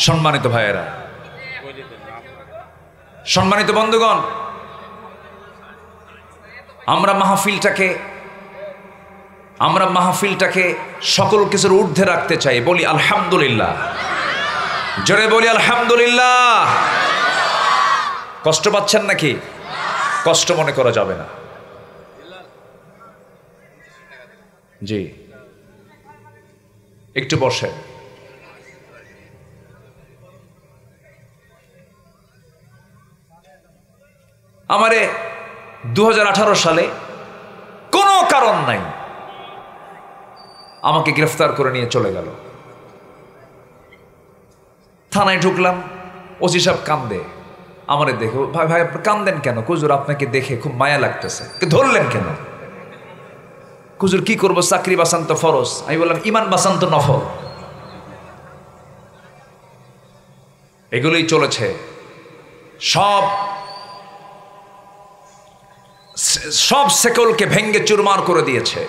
সম্মানিত ভাইয়েরা, সম্মানিত বন্ধুগণ, আমরা মাহফিলটাকে সকল কিছুর ঊর্ধ্বে রাখতে চাই। বলি আলহামদুলিল্লাহ, জোরে বলি আলহামদুলিল্লাহ। কষ্ট পাচ্ছেন নাকি? কষ্ট মনে করা যাবে না। জি, একটু বসেন। আমারে 2018 সালে কোনো কারণ নাই আমাকে গ্রেফতার করে নিয়ে চলে গেল। থানায় ঢুকলাম, ওসি সাহেব কান্দে। আমারে দেখে, ভাই ভাই আপনি কান্দেন কেন? হুজুর আপনাকে দেখে খুব মায়া লাগতেছে। ধরলেন কেন? হুজুর কি করবো, চাকরি বাঁচান তো ফরজ। আমি বললাম ইমান বাঁচান তো নফল। এগুলোই চলেছে। সব সেকলকে ভেঙ্গে চুরমার করে দিয়েছে।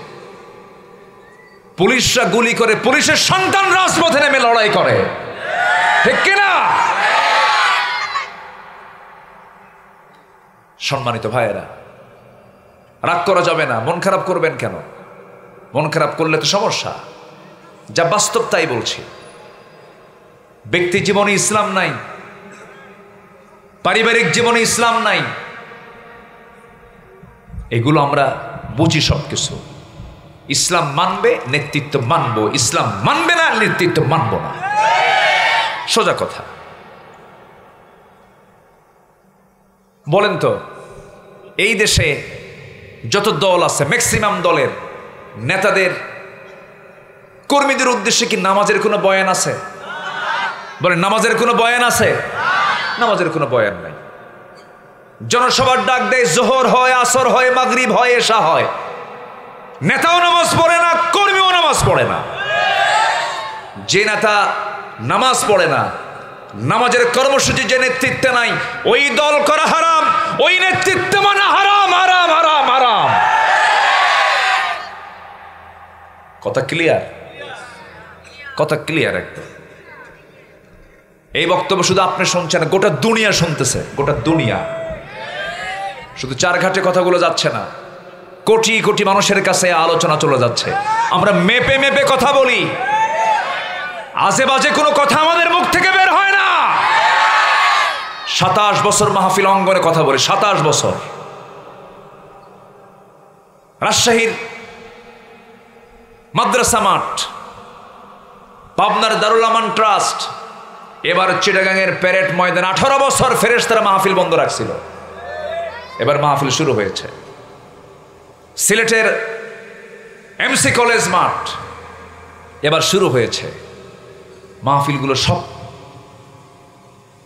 পুলিশরা গুলি করে, পুলিশের সন্তান রাজপথে নেমে লড়াই করে, ঠিক কিনা? সম্মানিত ভাইয়েরা, রাগ করা যাবে না। মন খারাপ করবেন কেন? মন খারাপ করলে তো সমস্যা। যা বাস্তব তাই বলছি। ব্যক্তি জীবনে ইসলাম নাই, পারিবারিক জীবনে ইসলাম নাই, এগুলো আমরা বুঝি সব কিছু। ইসলাম মানবে, নেতৃত্ব মানবো, ইসলাম মানবে না, নেতৃত্ব মানবো না। সোজা কথা। বলেন তো, এই দেশে যত দল আছে, ম্যাক্সিমাম দলের নেতাদের, কর্মীদের উদ্দেশ্যে কি নামাজের কোনো বয়ান আছে? বলেন, নামাজের কোনো বয়ান আছে? নামাজের কোনো বয়ান নাই। জনসভার ডাক দেয়, জোহর হয়, আসর হয়, মাগরিব হয়, এশা হয়। নেতাও নামাজ পড়ে না, কর্মীও নামাজ পড়ে না। যে নেতা নামাজ পড়ে না, নামাজের কর্মসূচি যে নেতৃত্বে নাই, ওই দল করা হারাম, ওই নেতৃত্ব মানা হারাম, হারাম, হারাম, হারাম। কথা ক্লিয়ার? কথা ক্লিয়ার একদম। এই বক্তব্য শুধু আপনি শুনছেন, গোটা দুনিয়া শুনতেছে, গোটা দুনিয়া। শুধু চারঘাটে কথাগুলো যাচ্ছে না, কোটি কোটি মানুষের কাছে আলোচনা চলে যাচ্ছে। আমরা মেপে মেপে কথা বলি, আজে বাজে কোনো কথা আমাদের মুখ থেকে বের হয় না। 27 বছর মাহফিল অঙ্গনে কথা বলি, 27 বছর। রাজশাহীর মাদ্রাসা মাঠ, পাবনার দারুল আমান ট্রাস্ট, এবার চিটাগাংয়ের প্যারেড ময়দান 18 বছর ফেরেশতারা মাহফিল বন্ধ রাখছিল, এবার মাহফিল শুরু হয়েছে। সিলেটের এমসি কলেজ মাঠ, এবার শুরু হয়েছে। মাহফিলগুলো সব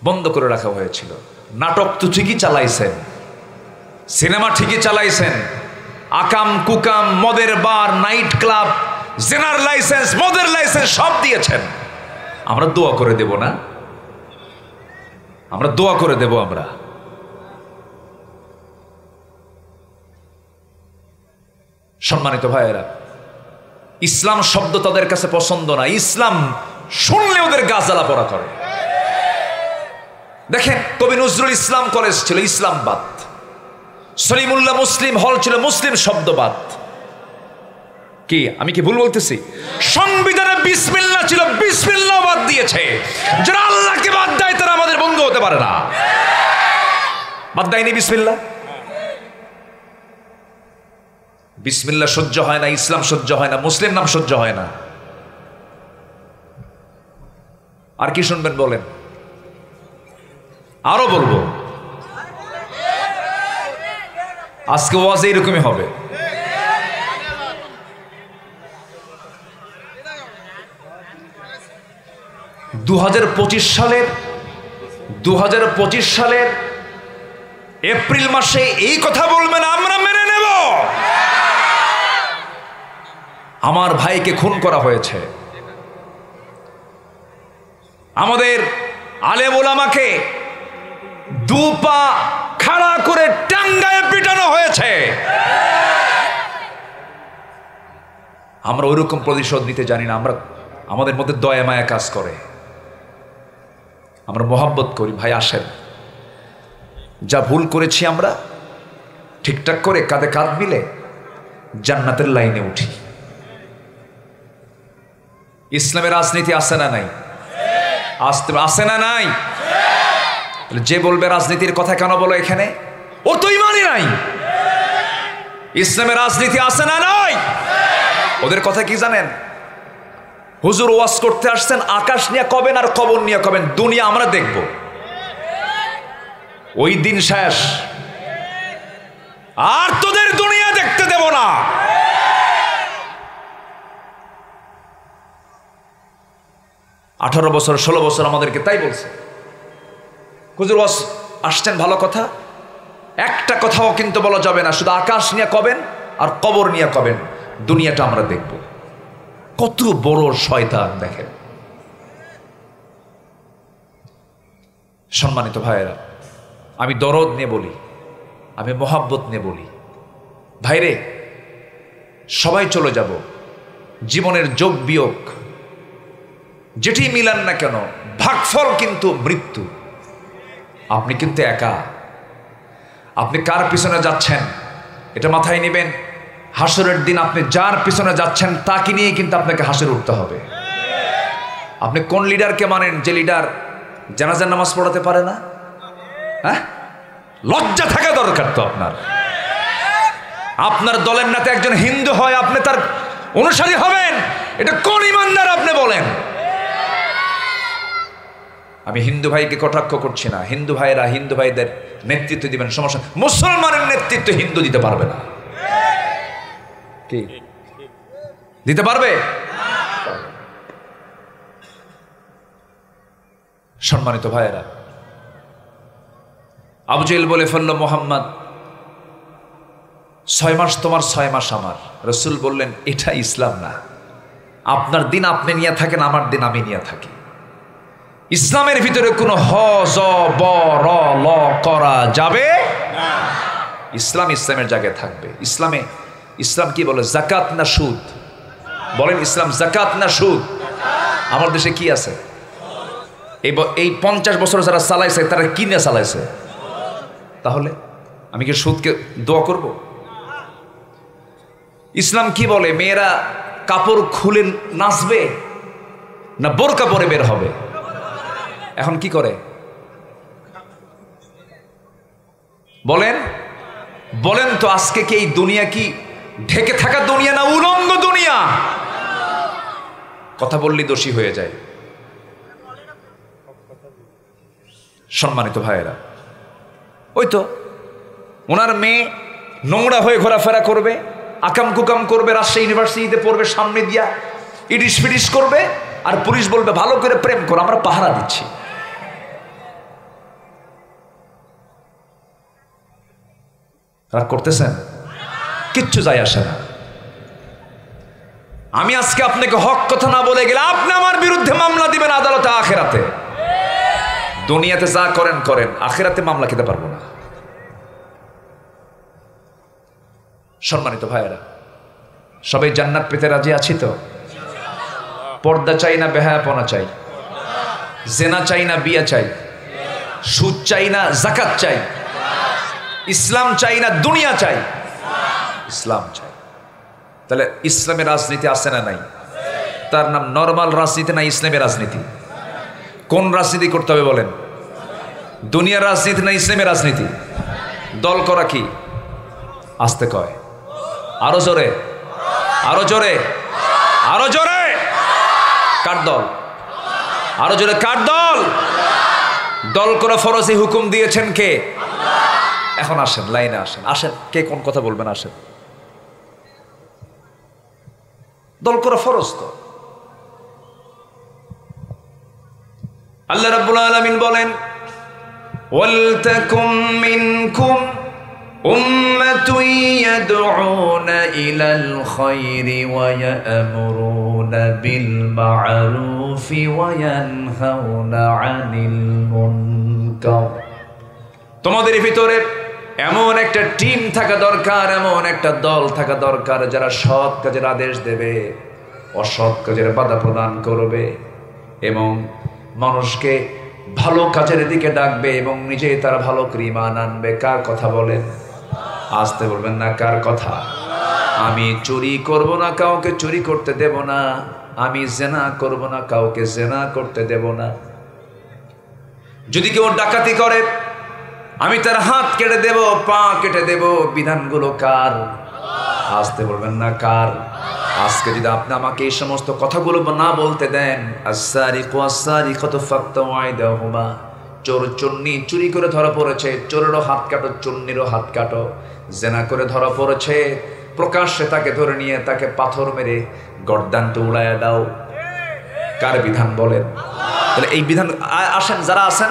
বন্ধ করে রাখা হয়েছিল। নাটক তো ঠিকই চালাইছেন, সিনেমা ঠিকই চালাইছেন, আকাম কুকাম, মদের বার, নাইট ক্লাব, জেনার লাইসেন্স, মদের লাইসেন্স সব দিয়েছেন। আমরা দোয়া করে দেব না? আমরা দোয়া করে দেব। আমরা সম্মানিত ভাইয়েরা, ইসলাম শব্দ তাদের কাছে পছন্দ না, ইসলাম শুনলে ওদের গা জ্বালা পোড়া করে। দেখেন, কবি নজরুল ইসলাম কলেজ ছিল ইসলামবাদ, সলিমুল্লাহ মুসলিম হল ছিল মুসলিম শব্দবাদ। কি আমি কি ভুল বলতেছি? সংবিধানে বিসমিল্লাহ ছিল, বিসমিল্লাহ বাদ দিয়েছে। যারা আল্লাহকে বাদ দেয় তারা আমাদের বন্ধু হতে পারে না। বাদ দেয়নি বিসমিল্লাহ। বিসমিল্লাহ সহ্য হয় না, ইসলাম সহ্য হয় না, মুসলিম নাম সহ্য হয় না। আর কি শুনবেন বলেন? আরো বলবো, আজকে ওয়াজ এরকমই হবে। দু হাজার পঁচিশ সালের এপ্রিল মাসে এই কথা বলবেন, আমরা মেনে নেব। আমার ভাইকে খুন করা হয়েছে, আমাদের আলেম ওলামাকে দু পা খাড়া করে টাঙ্গায় পিটানো হয়েছে। আমরা ওইরকম প্রতিশোধ নিতে জানি না। আমরা, আমাদের মধ্যে দয়া মায়া কাজ করে, আমরা মোহাব্বত করি। ভাই আসেন, যা ভুল করেছি আমরা ঠিকঠাক করে কাঁধে কাঁধ মিলে জান্নাতের লাইনে উঠি। ইসলামের রাজনীতি আছে না নাই? আছে না নাই? যে বলবে রাজনীতির কথা কেন বলো এখানে, ও তো ইমানই নাই। ইসলামের রাজনীতি আছে না নাই? ওদের কথা কি জানেন? হুজুর ওয়াজ করতে আসছেন, আকাশ নিয়ে কবেন আর কবর নিয়ে কবেন, দুনিয়া আমরা দেখব, ওই দিন শেষ, আর তোদের দুনিয়া দেখতে দেব না। 18 বছর 16 বছর আমাদেরকে তাই বলছে। হুজুর ওয়াজ আসছেন, ভালো কথা, একটা কথাও কিন্তু বলা যাবে না, শুধু আকাশ নিয়ে কবেন আর কবর নিয়ে কবেন, দুনিয়াটা আমরা দেখব। কত বড় শয়তান দেখেন। সম্মানিত ভাইয়েরা, আমি দরদ নিয়ে বলি, আমি মোহাব্বত নিয়ে বলি, ভাইরে সবাই চলে যাব, জীবনের যোগ বিয়োগ যেটি মিলান না কেন, ভাগফল কিন্তু মৃত্যু। আপনি কিন্তু একা। আপনি কার পিছনে যাচ্ছেন এটা মাথায় নেবেন। হাসরের দিন আপনি যার পিছনে যাচ্ছেন তাকে নিয়ে কিন্তু আপনাকে হাসরে উঠতে হবে। আপনি কোন লিডারকে মানেন যে লিডার জানাজার নামাজ পড়াতে পারে না? হ্যাঁ, লজ্জা থাকা দরকার তো আপনার। আপনার দলের নেতা একজন হিন্দু হয়, আপনি তার অনুসারী হবেন, এটা কোন ইমানদার আপনি বলেন? আমি হিন্দু ভাইকে কটাক্ষ করছি না, হিন্দু ভাইরা হিন্দু ভাইদের নেতৃত্ব দিবেন, সমস্যা। মুসলমানের নেতৃত্ব হিন্দু দিতে পারবে না। কি দিতে পারবে? সম্মানিত ভাইয়েরা, আবু জেহেল বলে ফেলল, মোহাম্মদ 6 মাস তোমার 6 মাস আমার। রাসূল বললেন, এটা ইসলাম না। আপনার দিন আপনি নিয়ে থাকেন, আমার দিন আমি নিয়ে থাকি। ইসলামের ভিতরে কোনো হ জ ব র ল করা যাবে না। ইসলাম ইসলামের জায়গায় থাকবে। ইসলাম কি বলে? যাকাত না সুদ? বলেন, ইসলাম যাকাত না সুদ? আমার দেশে কি আছে? এই 50 বছর যারা চালাইছে তারা কি নিয়ে চালাইছে? তাহলে আমি কি সুদকে দোয়া করব? ইসলাম কি বলে? মেয়েরা কাপড় খুলে নাচবে না বোরকা পরে বের হবে? এখন কি করে বলেন? বলেন তো, আজকে কি এই দুনিয়া কি ঢেকে থাকা দুনিয়া না উলঙ্গ দুনিয়া? কথা বললেই দোষী হয়ে যায়। সম্মানিত ভাইয়েরা, ওই তো ওনার মেয়ে নোংরা হয়ে ঘোরাফেরা করবে, আকাম কুকাম করবে, রাজশাহী ইউনিভার্সিটিতে পড়বে, সামনে দিয়া ইডিস ফিডিস করবে, আর পুলিশ বলবে ভালো করে প্রেম করো, আমরা পাহারা দিচ্ছি। রাগ করতেছেন? কিচ্ছু যায় আসে না। আমি আজকে আপনাকে হক কথা না বলে গেলে আপনি আমার বিরুদ্ধে মামলা দিবেন আদালতে, আখেরাতে। দুনিয়াতে যা করেন করেন, আখেরাতে মামলা খেতে পারবো না। সম্মানিত ভাইয়েরা, সবাই জান্নাত পেতে রাজি আছি তো? পর্দা চাই না বেহায়াপনা চাই? জেনা চাই না বিয়া চাই? সুদ চাই না যাকাত চাই? ইসলাম চাই না দুনিয়া চাই? ইসলাম চাই। তাহলে ইসলামের রাজনীতি আছে না নাই? তার নাম নরমাল রাজনীতি না ইসলামের রাজনীতি? কোন রাজনীতি করতে হবে বলেন? দুনিয়ার রাজনীতি না ইসলামের রাজনীতি? দল করা কি? আসতে কয়, আরো জোরে, আরো জোরে, আরো জোরে। কার দল? আরো জোরে, কার দল? দল করা ফরজি হুকুম দিয়েছেন কে? এখন আসেন, লাইনে আসেন, আসেন, কে কোন কথা বলবেন আসেন। দল করা ফরজ তো। আল্লাহ রাব্বুল আলামিন বলেন, ওয়ালতাকুম মিনকুম উম্মাতুন ইয়াদউনা ইলাল খায়রি ওয়া ইয়া'মুরুনা বিল মা'রুফি ওয়া ইয়ানহাউনা আনিল মুনকার। তোমাদের ভিতরে এমন একটা টিম থাকা দরকার, এমন একটা দল থাকা দরকার যারা সৎ কাজের আদেশ দেবে, অসৎ কাজের বাধা প্রদান করবে এবং মানুষকে ভালো কাজের দিকে ডাকবে এবং নিজে তারা ভালো করে ঈমান আনবে। কার কথা বলেন? আসতে বলবেন না, কার কথা? আমি চুরি করব না, কাউকে চুরি করতে দেব না। আমি জেনা করব না, কাউকে জেনা করতে দেব না। যদি কেউ ডাকাতি করে আমি তার হাত কেটে দেব, পা কেটে দেব। বিধানগুলো কার? আসতে বলবেন না, কার? আজকে যদি আপনি আমাকে এই সমস্ত কথাগুলো না বলতে দেন, আস-সারিকু আস-সারিকাতু ফাকতাউ আইদাহুমা, চোর চুন্নি চুরি করে ধরা পড়েছে, চোরেরও হাত কাটো, চুন্নিরও হাত কাটো। জেনা করে ধরা পড়েছে, প্রকাশ্যে তাকে ধরে নিয়ে তাকে পাথর মেরে গর্দানটা উড়াইয়া দাও। কার বিধান বলেন? তাহলে এই বিধান আসেন যারা আছেন,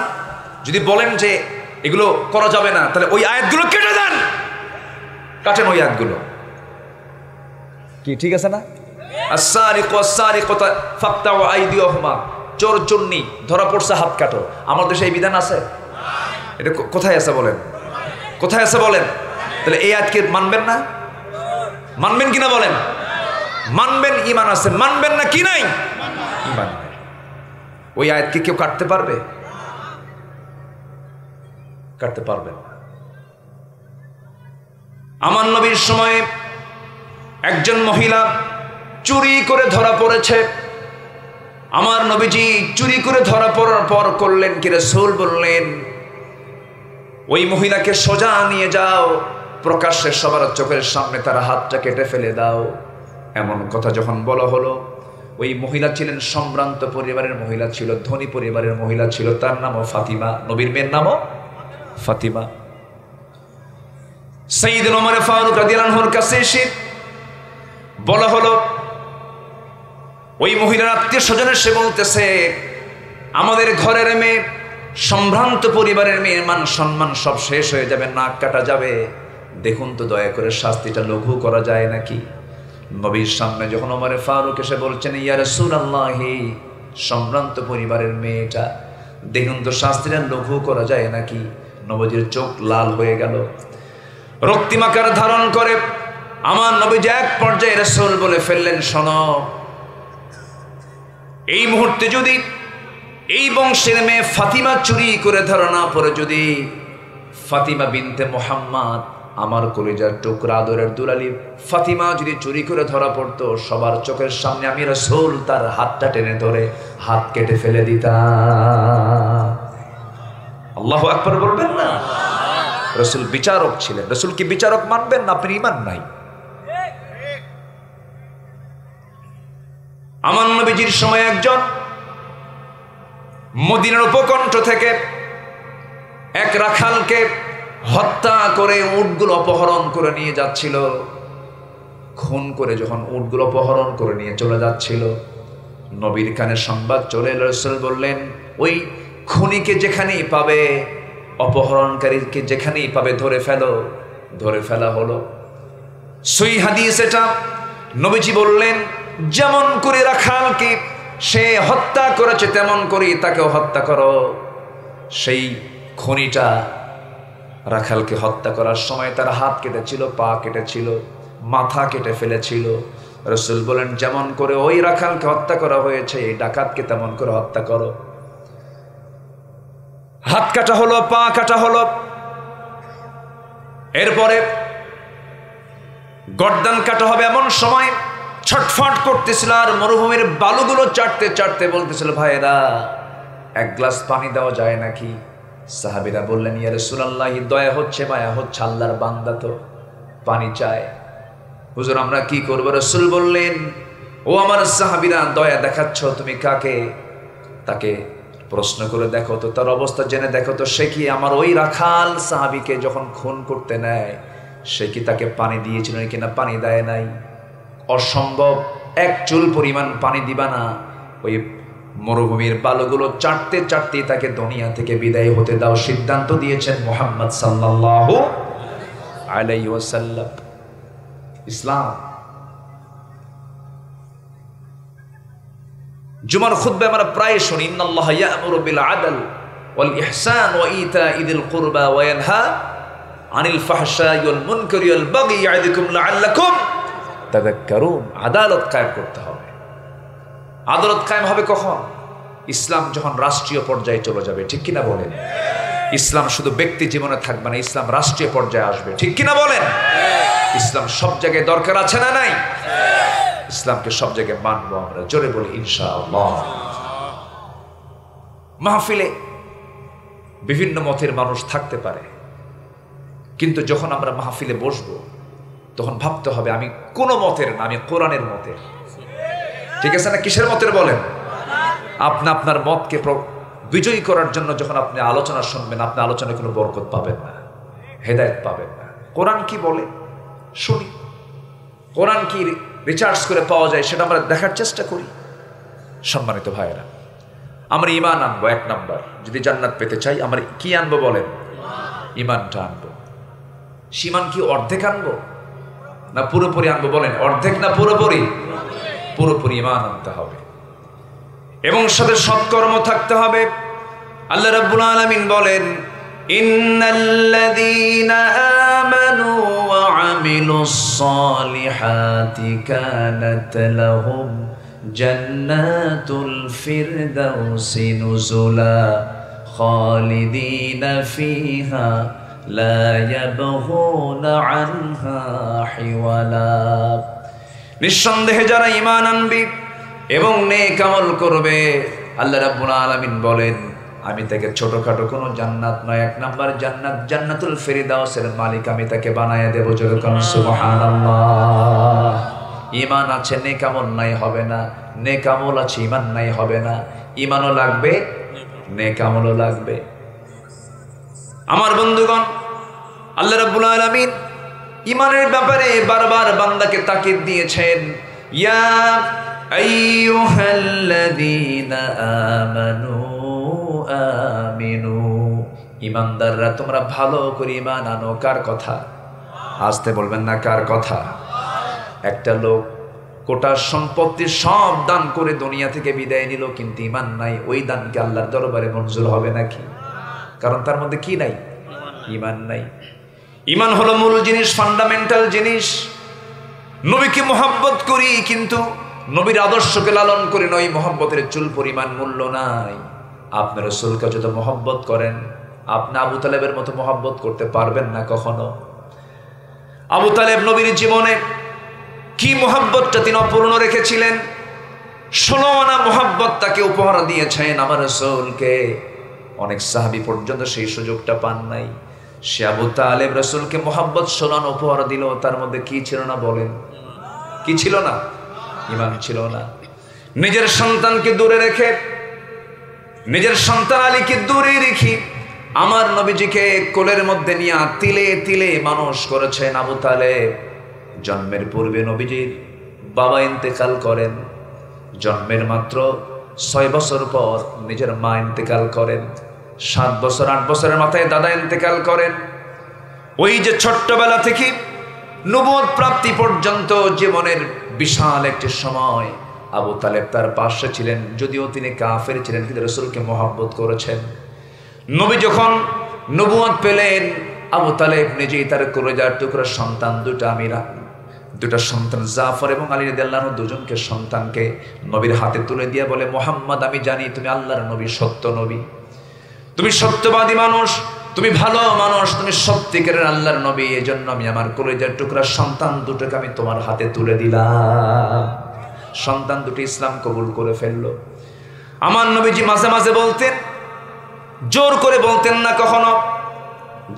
যদি বলেন যে এগুলো করা যাবে না, তাহলে ওই আয়াতগুলো কেটে দেন, কাটেন ওই আয়াতগুলো। কি ঠিক আছে না? আস-সারিকু আস-সারিকাতু ফাকতাউ আইদিয়াহুমা, চোর চুন্নি ধরা পড়ছে হাত কাটো। আমার দেশে এই বিধান আছে? এটা কোথায় আছে বলেন? কোথায় আছে বলেন? তাহলে এই আয়াতকে মানবেন না? মানবেন কিনা বলেন? মানবেন, ঈমান আছে। মানবেন না কি নাই? ঈমান। ওই আয়াতকে কেউ কাটতে পারবে? কাটতে পারবেন না। আমার নবীর সময়ে একজন মহিলা চুরি করে ধরা পড়েছে। আমার নবীজি চুরি করে ধরা পড়ার পর করলেন কি? রাসূল বললেন, ওই মহিলাকে সোজা নিয়ে যাও, প্রকাশ্যে সবার চোখের সামনে তার হাতটা কেটে ফেলে দাও। এমন কথা যখন বলা হলো, ওই মহিলা ছিলেন সম্ভ্রান্ত পরিবারের মহিলা ছিল, ধনী পরিবারের মহিলা ছিল। তার নামও ফাতিমা, নবীর মেয়ের নামও ফাতিমা। সাইয়েদনা ওমর ফারুক রাদিয়াল্লাহু আনহুর কাছে এসে বলা হলো, ওই মহিলার আত্মীয় স্বজনের সে বলতেছে, আমাদের ঘরের মেয়ে, সম্ভ্রান্ত পরিবারের মেয়ে, মান সম্মান সব শেষ হয়ে যাবে, নাক কাটা যাবে। দেখুন তো দয়া করে শাস্তিটা লঘু করা যায় নাকি? নবীর সামনে যখন ওমর ফারুক এসে বলছেন, ইয়া রাসূলুল্লাহ, সম্ভ্রান্ত পরিবারের মেয়েটা, দেখুন তো শাস্তিটা লঘু করা যায় নাকি? নবীজির চোখ লাল হয়ে গেল, রক্তিমাকার ধারণ করে। আমার নবীজি এক পর্যায়ে রাসূল বলে ফেললেন, শোনো, এই মুহূর্তে যদি এই বংশের মেয়ে ফাতিমা চুরি করে ধরা না পড়ে, যদি ফাতিমা বিনতে মুহাম্মদ, আমার কলিজার টুকরা আদরের দুলালি ফাতিমা যদি চুরি করে ধরা পড়তো, সবার চোখের সামনে আমি রাসূল তার হাতটা টেনে ধরে হাত কেটে ফেলে দিতাম। আল্লাহু আকবার বলবেন না? রাসূল বিচারক ছিলেন। রাসূল কি বিচারক মানবেন না? আপনার ঈমান নাই। আমার নবীজির সময় একজন মদিনার উপকণ্ঠ থেকে এক রাখালকে হত্যা করে উটগুলো অপহরণ করে নিয়ে যাচ্ছিল। খুন করে যখন উটগুলো অপহরণ করে নিয়ে চলে যাচ্ছিল, নবীর কানে সংবাদ চলে এলো। রাসূল বললেন, ওই খুনিকে যেখানেই পাবে, অপহরণকারীকে যেখানেই পাবে ধরে ফেলো। ধরে ফেলা হলো। সহিহ হাদিস এটা। নবীজি বললেন, যেমন করে রাখালকে সে হত্যা করেছে তেমন করে তাকেও হত্যা করো। সেই খুনিটা রাখালকে হত্যা করার সময় তার হাত কেটেছিল, পা কেটেছিল। মাথা কেটে ফেলেছিল। রাসূল বলেন, যেমন করে ওই রাখালকে হত্যা করা হয়েছে এই ডাকাতকে তেমন করে হত্যা করো। হাত কাটা হলো, পা কাটা হলো, এরপরে গর্দান কাটা হবে। এমন সময় ছটফট করতেছিল আর মরুভূমির বালুগুলো চাটতে চাটতে বলতেছিল, ভাইয়েরা এক গ্লাস পানি দেওয়া যায় নাকি? সাহাবীরা বললেন, ইয়া রাসূলুল্লাহ, দয়া হচ্ছে, মায়া হচ্ছে, আল্লাহর বান্দা তো পানি চায়, হুজুর আমরা কি করবো? রাসূল বললেন, ও আমার সাহাবীরা, দয়া দেখাচ্ছ তুমি কাকে? তাকে প্রশ্ন করে দেখো তো, তার অবস্থা জেনে দেখো তো, সে কি আমার ওই রাখাল সাহাবীকে যখন খুন করতে নেয় সে কি তাকে পানি দিয়েছিল কিনা? পানি দেয় নাই। অসম্ভব, এক চুল পরিমাণ পানি দিবা না। ওই মরুভূমির বালুগুলো চাটতে চাটতে তাকে দুনিয়া থেকে বিদায় হতে দাও। সিদ্ধান্ত দিয়েছেন মুহাম্মদ সাল্লাল্লাহু আলাইহি ওয়াসাল্লাম। ইসলাম জুমার খুতবায় আমরা প্রায় শুনি, ইন্নাল্লাহ ইয়া'মুরু বিল আদল ওয়াল ইহসান ওয়া ইতা'i যিল কুরবা ওয়া ইয়ানহা আনিল ফাহশাই ওয়াল মুনকারি ওয়াল বাগই ইয়া'যিকুম লা'আল্লাকুম তাযাক্কারুন। আদালত কায়েম করতে হবে। আদালত কায়েম হবে কখন? ইসলাম যখন রাষ্ট্রীয় পর্যায়ে চলে যাবে, ঠিক কিনা বলেন? ইসলাম শুধু ব্যক্তি জীবনে থাকবে না, ইসলাম রাষ্ট্রীয় পর্যায়ে আসবে, ঠিক কিনা বলেন? ইসলাম সব জায়গায় দরকার আছে না নাই? ইসলামকে সব জায়গায় মানবো আমরা, জোরে বলি ইনশাআল্লাহ। মাহফিলে বিভিন্ন মতের মানুষ থাকতে পারে, কিন্তু যখন আমরা মাহফিলে বসবো তখন ভাবতে হবে আমি কোন মতের না, আমি কোরআনের মতের। ঠিক আছে না? কিসের মতের বলেন? আপনি আপনার মতকে বিজয়ী করার জন্য যখন আপনি আলোচনা শুনবেন, আপনি আলোচনায় কোনো বরকত পাবেন না, হেদায়েত পাবেন না। কোরআন কি বলে শুনি, কোরআন কি রিসার্চ করে পাওয়া যায় সেটা আমরা দেখার চেষ্টা করি। সম্মানিত ভাইয়েরা, আমরা ঈমান আনবো। এক নাম্বার, যদি জান্নাত পেতে চাই আমরা কি আনবো বলেন? ঈমানটা আনবো। ঈমান কি অর্ধেক আনবো না পুরোপুরি আনবো বলেন? অর্ধেক না পুরোপুরি? পুরোপুরি ঈমান আনতে হবে এবং সাথে সৎকর্ম থাকতে হবে। আল্লাহ রাব্বুল আলামিন বলেন, ইন্নাল্লাযীনা আমানু ওয়া আমিলুস সালিহাতি কানাত লাহুম জান্নাতুল ফিরদাউসি নুজুলা খালিদিনা ফিহা লা ইয়াবগুনা আনহা হিওয়ালা। নিঃসন্দেহে যারা ঈমান আনবে এবং নেক আমল করবে, আল্লাহ রাব্বুল আলামিন বলেন আমি তাকে ছোটখাটো কোনো জান্নাত নয়, এক নাম্বার জান্নাত, জান্নাতুল ফিরদাউসের মালিক আমি তাকে বানায়া দেব। জোরে কোন সুবহানাল্লাহ। ঈমান আছে, নেক আমল নাই হবে না, নেক আমল আছে, ঈমান নাই হবে না। ঈমানও লাগবে, নেক আমলও লাগবে। আমার বন্ধুগণ, আল্লাহ রাব্বুল আলামিন ঈমানের ব্যাপারে বারবার বান্দাকে তাকিদ দিয়েছেন, ইয়া আইয়ুহাল্লাযীনা আমানু আমিনু। ঈমানদাররা তোমরা ভালো করে ঈমান আনো। কার কথা? আসতে বলবেন না, কার কথা? একটা লোক কোটা সম্পত্তি সব দান করে দুনিয়া থেকে বিদায় নিল, কিন্তু ঈমান নাই। ওই দানকে আল্লাহর দরবারে মঞ্জুর হবে নাকি? কারণ তার মধ্যে কি নাই? ঈমান নাই। ঈমান হলো মূল জিনিস, ফান্ডামেন্টাল জিনিস। নবীকে মহব্বত করি কিন্তু নবীর আদর্শকে লালন করি না, ওই মহব্বতের চুল পরিমাণ মূল্য নাই। আপনি রাসূলকে যত মহব্বত করেন, আপনি আবু তালেবের মতো মহব্বত করতে পারবেন না কখনো। আবু তালেব নবীর জীবনে কি মহব্বতটা তিনি অপূর্ণ রেখেছিলেন, 16 আনা মহব্বত তাকে উপহার দিয়েছেন আমার রাসূলকে। অনেক সাহাবী পর্যন্ত সেই সুযোগটা পান নাই। সে আবু তালেব রাসূলকে মহব্বত 16 আনা উপহার দিল, তার মধ্যে কি ছিল না বলেন? কি ছিল না? ঈমান ছিল না। নিজের সন্তানকে দূরে রেখে, নিজের সন্তান আলীকে দূরে রেখে আমার নবীজিকে কোলের মধ্যে নিয়ে তিলে তিলে মানুষ করেছেন আবু তালেব। জন্মের পূর্বে নবীজির বাবা ইন্তেকাল করেন, জন্মের মাত্র 6 বছর পর নিজের মা ইন্তেকাল করেন, 7 বছর 8 বছরের মাথায় দাদা ইন্তেকাল করেন। ওই যে ছোট্টবেলা থেকে নবুয়ত প্রাপ্তি পর্যন্ত জীবনের বিশাল একটি সময় আবু তালেব তার পাশে ছিলেন। যদিও তিনি কাফের ছিলেন, কিন্তু রাসূলকে মহব্বত করেছেন। নবী যখন নবুয়ত পেলেন, আবু তালেব নিজেই তার কলিজার টুকরা সন্তান দুটো আমিরা দুটা সন্তান জাফর এবং আলী রাদিয়াল্লাহু আনহু দুজনকে সন্তানকে নবীর হাতে তুলে দিয়ে বলে, মুহাম্মদ আমি জানি তুমি আল্লাহর নবী, সত্য নবী, তুমি সত্যবাদী মানুষ, তুমি ভালো মানুষ, তুমি সত্যিকারের আল্লাহর নবী, এই জন্য আমি আমার কলিজার টুকরা সন্তান দুটোকে আমি তোমার হাতে তুলে দিলাম। সন্তান দুটি ইসলাম কবুল করে ফেললো। আমার নবীজি মাঝে মাঝে বলতেন, জোর করে বলতেন না কখনো।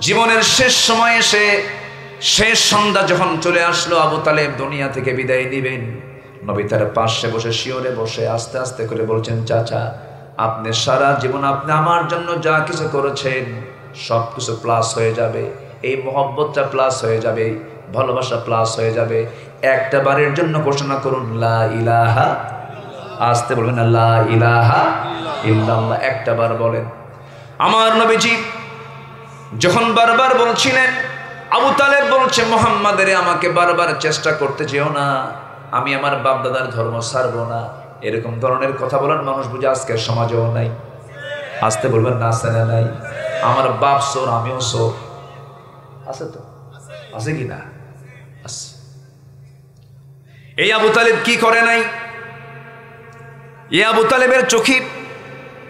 জীবনের শেষ সময়ে শেষ সন্ধ্যা যখন চলে আসলো, আবু তালেব দুনিয়া থেকে বিদায় দিবেন, নবী তার পাশে বসে শিওরে বসে আস্তে আস্তে করে বলছেন, চাচা আপনি সারা জীবন আপনি আমার জন্য যা কিছু করেছেন সব কিছু প্লাস হয়ে যাবে, এই মহব্বতটা প্লাস হয়ে যাবে, ভালোবাসা প্লাস হয়ে যাবে। একটা বারের জন্য ঘোষণা করুন লা ইলাহা, আসতে বলবেন না, লা ইলাহা ইল্লাল্লাহ, একটা বার বলেন। আমার নবীজি যখন বারবার বলছিলেন, আবু তালেব বলছে, মুহাম্মাদের আমাকে বারবার চেষ্টা করতে যেও না, আমি আমার বাপ দাদার ধর্ম ছাড়বো না। এরকম ধরনের কথা বলার মানুষ বুঝে আজকের সমাজেও নাই। আসতে বলবেন না, আছে না নাই? আমার বাপ সোর, আমিও সোর, আছে তো, আছে কি না? আছে। এই আবু তালেব কি করে নাই? এই আবু তালেবের চোখে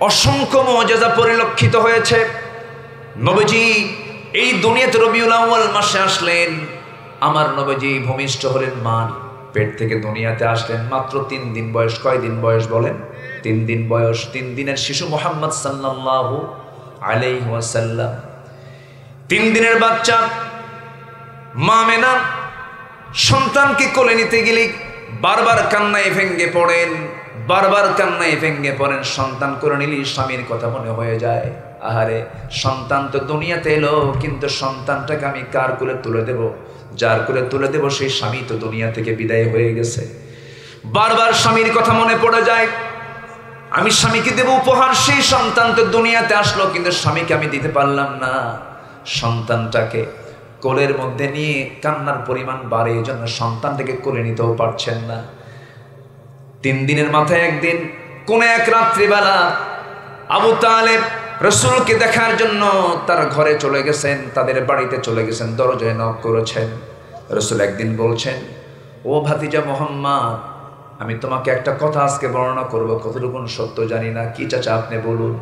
অসংখ্য মুআজিজা পরিলক্ষিত হয়েছে। নবীজি এই দুনিয়াতে রবিউল আউয়াল মাসে আসলেন, আমার নবীজি ভূমিষ্ঠ হলেন, মান পেট থেকে দুনিয়াতে আসলেন, মাত্র 3 দিন বয়স। কয়দিন বয়স বলেন? 3 দিন বয়স। 3 দিনের শিশু মুহাম্মদ সাল্লাল্লাহু আলাইহি ওয়াসাল্লাম, 3 দিনের বাচ্চা। মা আমেনা সন্তানকে কোলে নিতে গেলে বারবার কান্নায় ভেঙ্গে পড়েন, বারবার কান্নায় ভেঙ্গে পড়েন। সন্তান করে নিলে স্বামীর কথা মনে হয়ে যায়, আহারে সন্তান তো দুনিয়াতে এলো, কিন্তু সন্তানটাকে আমি কার কোলে তুলে দেব? যার কোলে তুলে দেব সেই স্বামী তো দুনিয়া থেকে বিদায় হয়ে গেছে। বারবার স্বামীর কথা মনে পড়ে যায়, আমি স্বামীকে দেব উপহার, সেই সন্তান তো দুনিয়াতে আসলো, কিন্তু স্বামীকে আমি দিতে পারলাম না। সন্তানটাকে কোলের মধ্যে নিয়ে কান্নার পরিমাণ বাড়ে, এই জন্য সন্তানটাকে কোলে নিতেও পারছেন না। 3 দিনের মাথায় একদিন কোন এক রাত্রিবেলা আবু তালেব রাসূলকে দেখার জন্য তার ঘরে চলে গেছেন, তাদের বাড়িতে চলে গেছেন, দরজায় নক করেছেন। রাসূল একদিন বলছেন, ও ভাতিজা মুহাম্মদ, আমি তোমাকে একটা কথা আজকে বর্ণনা করব, কতটুকু সত্য জানি না। কি চাচা আপনি বলুন।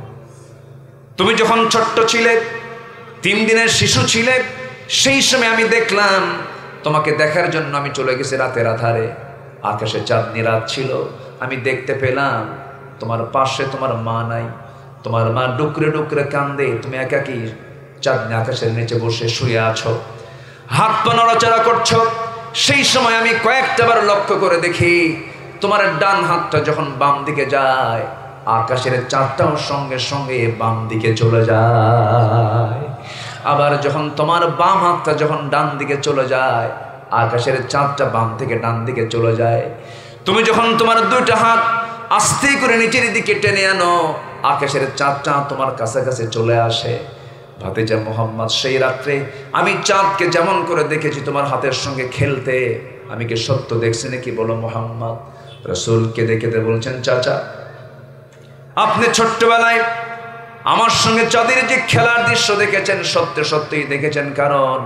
তুমি যখন ছোট্ট ছিলে, 3 দিনের শিশু ছিলে, সেই সময় আমি দেখলাম, তোমাকে দেখার জন্য আমি চলে গেছি রাতের আধারে, আকাশে চাঁদনি রাত ছিল, আমি দেখতে পেলাম তোমার পাশে তোমার মা নাই, তোমার মা ডুকরে ডুকরে কান্দে, তুমি একাকী চাঁদনি আকাশের নিচে বসে শুয়ে আছো, হাত পা নড়াচড়া করছো। সেই সময় আমি কয়েকটা বার লক্ষ্য করে দেখি, তোমার ডান হাতটা যখন বাম দিকে যায়, আকাশের চাঁদটাও সঙ্গে সঙ্গে বাম দিকে চলে যায়। আবার যখন তোমার বাম হাতটা যখন ডান দিকে চলে যায়, আকাশের চাঁদটা বাম থেকে ডান দিকে চলে যায়। তুমি যখন তোমার 2টা হাত আস্তে করে নিচের দিকে টেনে আনো, আকাশের চাঁদটা তোমার কাছাকাছি চলে আসে। ভাতিজা মুহাম্মদ, সেই রাত্রে আমি চাঁদকে যেমন করে দেখেছি তোমার হাতের সঙ্গে খেলতে, আমি কি সত্য দেখছি নাকি বলো মুহাম্মদ? রাসূলকে দেখে বলছেন, চাচা আপনি ছোট্টবেলায় আমার সঙ্গে চাঁদের যে খেলার দৃশ্য দেখেছেন, সত্য সত্যই দেখেছেন, কারণ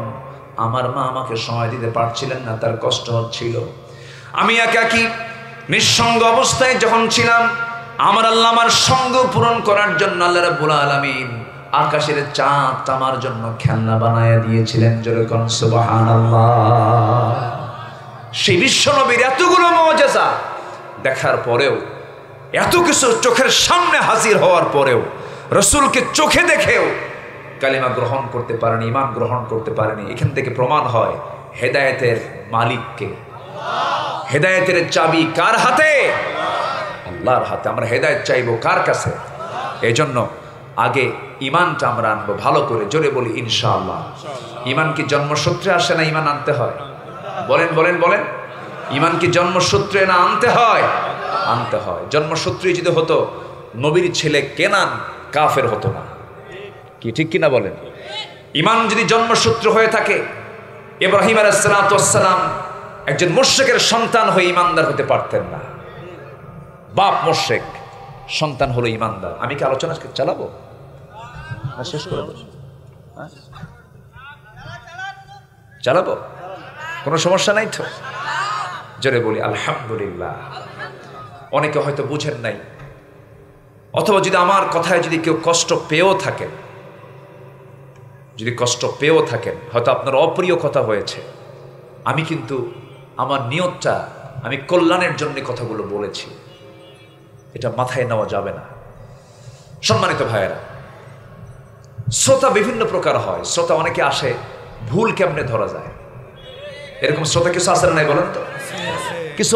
আমার মা আমাকে সময় দিতে পারছিলেন না, তার কষ্ট হচ্ছিল। আমি একাকী নিঃসঙ্গ অবস্থায় যখন ছিলাম, আমার আল্লাহ আমার সঙ্গ পূরণ করার জন্য আল্লাহ রাব্বুল আলামিন আকাশের চাঁদ আমার জন্য খেলনা বানায়া দিয়েছিলেন। জোরে কোন সুবহানাল্লাহ। সেই বিশ্বনবীর এতগুলো মুআজিজা দেখার পরেও, এত কিছু চোখের সামনে হাজির হওয়ার পরেও, রাসূলকে চোখে দেখেও কালিমা গ্রহণ করতে পারেনি, ঈমান গ্রহণ করতে পারেনি। এখান থেকে প্রমাণ হয় হেদায়েতের মালিককে, হেদায়েতের চাবি কার হাতে? আল্লাহর হাতে। আমরা হেদায়েত চাইবো কার কাছে? এজন্য আগে ঈমানটা আমরা আনবো ভালো করে, জোরে বলি ইনশাআল্লাহ। ঈমান কি জন্মসূত্রে আসে না ঈমান আনতে হয়? বলেন বলেন বলেন। ঈমান কি জন্মসূত্রে না আনতে হয়? আনতে হয়। জন্মসূত্রে যদি হতো, নবীর ছেলে কেনান কাফের হতো না, কি ঠিক কিনা বলেন? ঈমান যদি জন্মসূত্র হয়ে থাকে, ইব্রাহিম আলাইহিস সালাতু ওয়াস সালাম একজন মুশরিকের সন্তান হয়ে ঈমানদার হতে পারতেন না। বাপ মুশরিক, সন্তান হলো ঈমানদার। আমি কি আলোচনা চালাবো না শেষ করে দেব? চালাবো, কোনো সমস্যা নাই তো? জোরে বলি আলহামদুলিল্লাহ। অনেকে হয়তো বুঝেন নাই, অথবা যদি আমার কথায় যদি কেউ কষ্ট পেয়েও থাকেন, হয়তো আপনার অপ্রিয় কথা হয়েছে, আমি কিন্তু আমার নিয়তটা আমি কল্যাণের জন্য কথাগুলো বলেছি, এটা মাথায় নেওয়া যাবে না। সম্মানিত ভাইয়েরা, শ্রোতা বিভিন্ন প্রকার হয়। শ্রোতা অনেকে আসে, ভুল কেমনে ধরা যায়, এরকম শ্রোতা কিছু আসে নাই বলেন তো? কিছু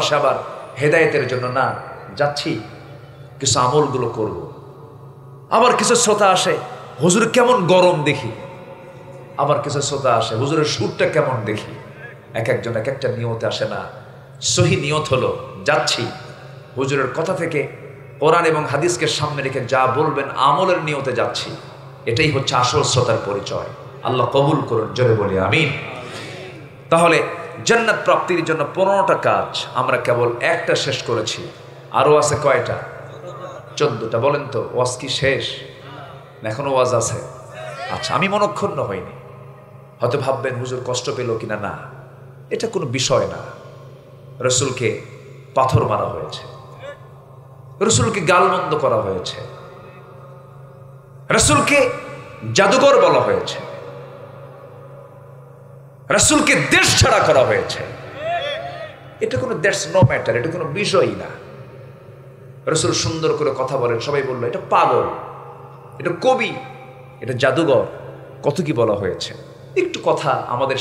আসে আবার হেদায়েতের জন্য, না যাচ্ছি কিছু আমলগুলো করব। আবার কিছু শ্রোতা আসে, হুজুর কেমন গরম দেখি। আবার কিছু শ্রোতা আসে, হুজুরের সুরটা কেমন দেখি। এক একজন এক একটা নিয়তে আসে না। সহি নিয়ত হলো যাচ্ছি হুজুরের কথা থেকে কোরআন এবং হাদিসকে সামনে রেখে যা বলবেন আমলের নিয়তে যাচ্ছি। এটাই হচ্ছে আসল শ্রোতার পরিচয়। আল্লাহ কবুল করুন, জোরে বলি আমিন। তাহলে জান্নাত প্রাপ্তির জন্য 15টা কাজ, আমরা কেবল একটা শেষ করেছি, আরো আছে কয়টা? 14টা। বলেন তো ওয়াজ কি শেষ? এখনো ওয়াজ আছে? আচ্ছা, আমি মনক্ষুণ্ণ হইনি। হয়তো ভাববেন হুজুর কষ্ট পেল কিনা। না, এটা কোনো বিষয় না। রসুলকে পাথর মারা হয়েছে, রসুলকে গালমন্দ করা হয়েছে, রসুলকে জাদুকর বলা হয়েছে, রসুলকে দেশ ছাড়া করা হয়েছে। এটা কোনো দ্যাটস নো ম্যাটার, এটা কোনো বিষয়ই না। রসুল সুন্দর করে কথা বলেন, সবাই বললো এটা পাগল, এটা কবি, এটা জাদুঘর, কত কি বলা হয়েছে। একটু কথা আমাদের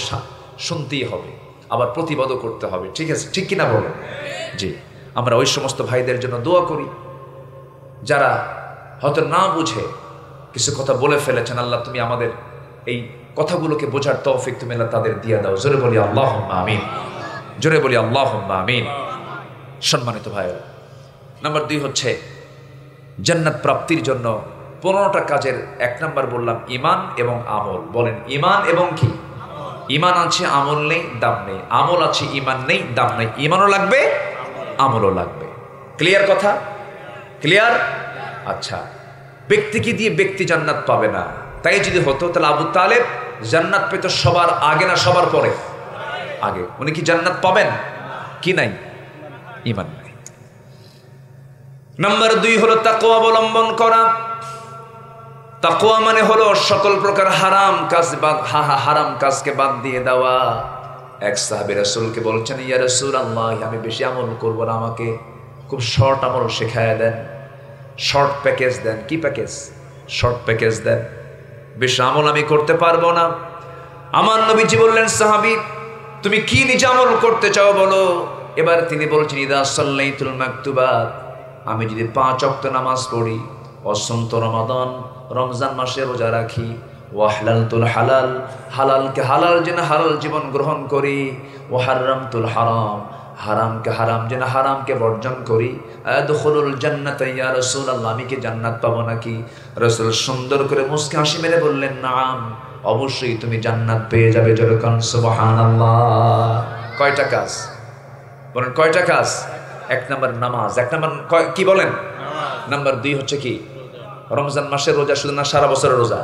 শুনতেই হবে, আবার প্রতিবাদও করতে হবে। ঠিক আছে, ঠিক কিনা বলেন? জি, আমরা ওই সমস্ত ভাইদের জন্য দোয়া করি যারা হয়তো না বুঝে কিছু কথা বলে ফেলেছেন। আল্লাহ তুমি আমাদের এই কথাগুলোকে বোঝার তৌফিক তুমি আল্লাহ তাদের দিয়ে দাও। জোরে বলি আল্লাহুম্মা আমিন, জোরে বলি আল্লাহুম্মা আমিন। সম্মানিত ভাইরা, নাম্বার 2 হচ্ছে জান্নাত প্রাপ্তির জন্য 15টা কাজের 1 নাম্বার বললাম ঈমান এবং আমল। বলেন ঈমান এবং কি? ঈমান আছে আমল নেই, দাম নেই। আমল আছে ঈমান নেই, দাম নেই। ঈমানও লাগবে, আমলও লাগবে। ক্লিয়ার কথা? ক্লিয়ার? আচ্ছা, ব্যক্তিকে দিয়ে ব্যক্তি জান্নাত পাবে না। তাই যদি হতো তাহলে আবু তালেব জান্নাত পেত সবার আগে না সবার পরে? আগে। উনি কি জান্নাত পাবেন? কি নাই? ঈমান নাই। নাম্বার 2 হলো তাকওয়া অবলম্বন করা। তাকওয়া মানে হলো সকল প্রকার হারাম কাজকে বাদ দিয়ে দেওয়া। এক সাহাবী রাসূলকে বলছেন, ইয়া রাসূলুল্লাহ, আমি বেশি আমল করব না, আমাকে খুব শর্ট আমল শেখায় দেন, শর্ট প্যাকেজ দেন। কি প্যাকেজ? শর্ট প্যাকেজ দেন, বেশি আমল আমি করতে পারবো না। আমার নবীজি বললেন, সাহাবী তুমি কি নিজে আমল করতে চাও বলো। এবার তিনি বলছেন, ইদা সাল্লাইতুল মাকতুবাত, আমি যদি 5 ওয়াক্ত নামাজ পড়ি, অসন্ত রমাদান, রমজান মাসে রোজা রাখি, ওয়াহলালতুল হালাল, হালালকে হালাল যেন হালাল জীবন গ্রহণ করি, ওয়াহাররামতুল হারাম, হারামকে হারাম যেন হারামকে বর্জন করি, আদখুলুল জান্নাতা ইয়া রাসূলুল্লাহ, আমি কি জান্নাত পাবো নাকি? রাসূল সুন্দর করে মুস্কি হাসি মেরে বললেন, নাম, অবশ্যই তুমি জান্নাত পেয়ে যাবে। জোরে কোন সুবহানাল্লাহ। কয়টা কাজ বলেন? কয়টা কাজ? 1 নাম্বার নামাজ। 1 নাম্বার কি বলেন? নাম্বার 2 হচ্ছে কি? রমজান মাসের রোজা। শুধু না, সারা বছরের রোজা?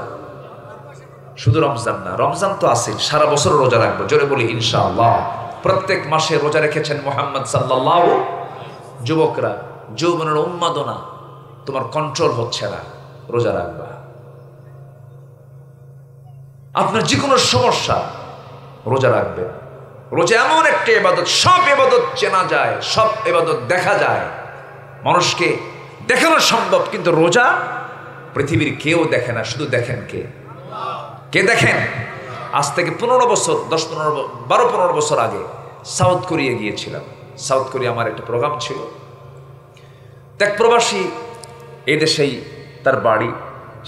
শুধু রমজান না, রমজান তো আছে, সারা বছর রোজা রাখবো। জোরে বলি ইনশাআল্লাহ। প্রত্যেক মাসে রোজা রেখেছেন মুহাম্মদ সাল্লাল্লাহু। যুবকরা, যৌবনের উন্মাদনা তোমার কন্ট্রোল হচ্ছে না, রোজা রাখবা। আপনার যে কোনো সমস্যা, রোজা রাখবেন। রোজা এমন একটা ইবাদত, সব ইবাদত চেনা যায়, সব ইবাদত দেখা যায়, মানুষকে দেখানো সম্ভব, কিন্তু রোজা পৃথিবীর কেউ দেখে না। শুধু দেখেন কে? কে দেখেন? আজ থেকে 15 বছর, 10, 15, 12, 15 বছর আগে সাউথ কোরিয়া গিয়েছিলাম। সাউথ কোরিয়া আমার একটা প্রোগ্রাম ছিল। এক প্রবাসী, এই দেশেই তার বাড়ি,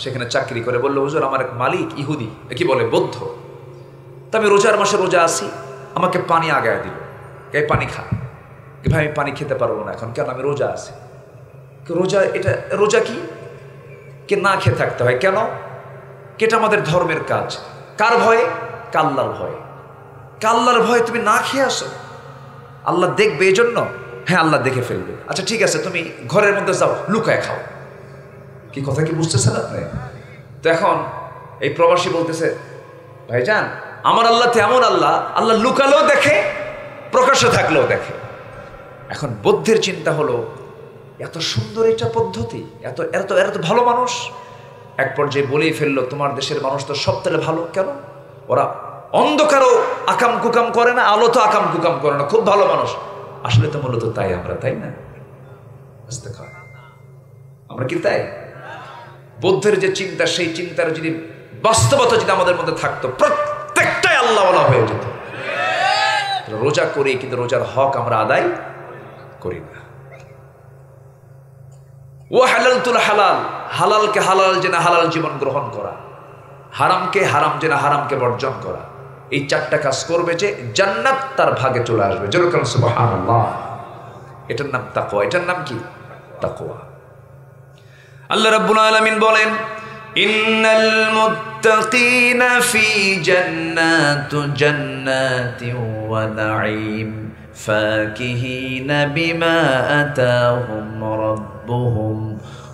সেখানে চাকরি করে, বললো, হুজুর আমার এক মালিক ইহুদি, কি বলে বৌদ্ধ, তা আমি রোজার মাসে রোজা আসি, আমাকে পানি আগায় দিল, কে পানি খা। ভাই আমি পানি খেতে পারবো না এখন, কেন? আমি রোজা আছি। রোজা, এটা রোজা কি? কে না খেয়ে থাকতে হয় কেন? কেটা আমাদের ধর্মের কাজ। কার ভয়ে? কাল্লার ভয়ে। কাল্লার ভয়ে তুমি না খেয়ে আসো, আল্লাহ দেখবে এই জন্য? হ্যাঁ, আল্লাহ দেখে ফেলবে। আচ্ছা ঠিক আছে, তুমি ঘরের মধ্যে যাও, লুকায় খাও। কি কথা কি বুঝতেছেন আপনি? তো এখন এই প্রবাসী বলতেছে, ভাইজান আমার আল্লাহ তো এমন আল্লাহ, আল্লাহ লুকালেও দেখে, প্রকাশ্যে থাকলেও দেখে। এখন বুদ্ধের চিন্তা হলো এত সুন্দর এটা পদ্ধতি, এত এত এত ভালো মানুষ। এক পর্যায়ে বলেই ফেললো, তোমার দেশের মানুষ তো সব তাহলে ভালো কেন? ওরা অন্ধকারও আকাম কুকাম করে না, আলো তো আকাম কুকাম করে না, খুব ভালো মানুষ। আসলে তো মূলত তাই আমরা, তাই না? আমরা কি তাই? বুদ্ধের যে চিন্তা, সেই চিন্তার যদি বাস্তবতা যদি আমাদের মধ্যে থাকতো, প্রত্যেকটাই আল্লাহওয়ালা হয়ে যেত। রোজা করি কিন্তু রোজার হক আমরা আদায় করি না। ও হালালতুল হালাল, হালালকে হালাল জেনে হালাল জীবন গ্রহণ করা, হারামকে হারাম জেনে হারামকে বর্জন করা, এই চারটা কাজ করবে যে জান্নাত তার ভাগে চলে আসবে। যেরকম সুবহানাল্লাহ, এটার নাম তাকওয়া। এটার নাম কি? তাকওয়া। আল্লাহ রাব্বুল আলামিন বলেন, ইন্নাল মুত্তাকিনা ফি জান্নাতিন ওয়া নাঈম ফাকিহিনা বিমা আতাহুম রাব্বুহুম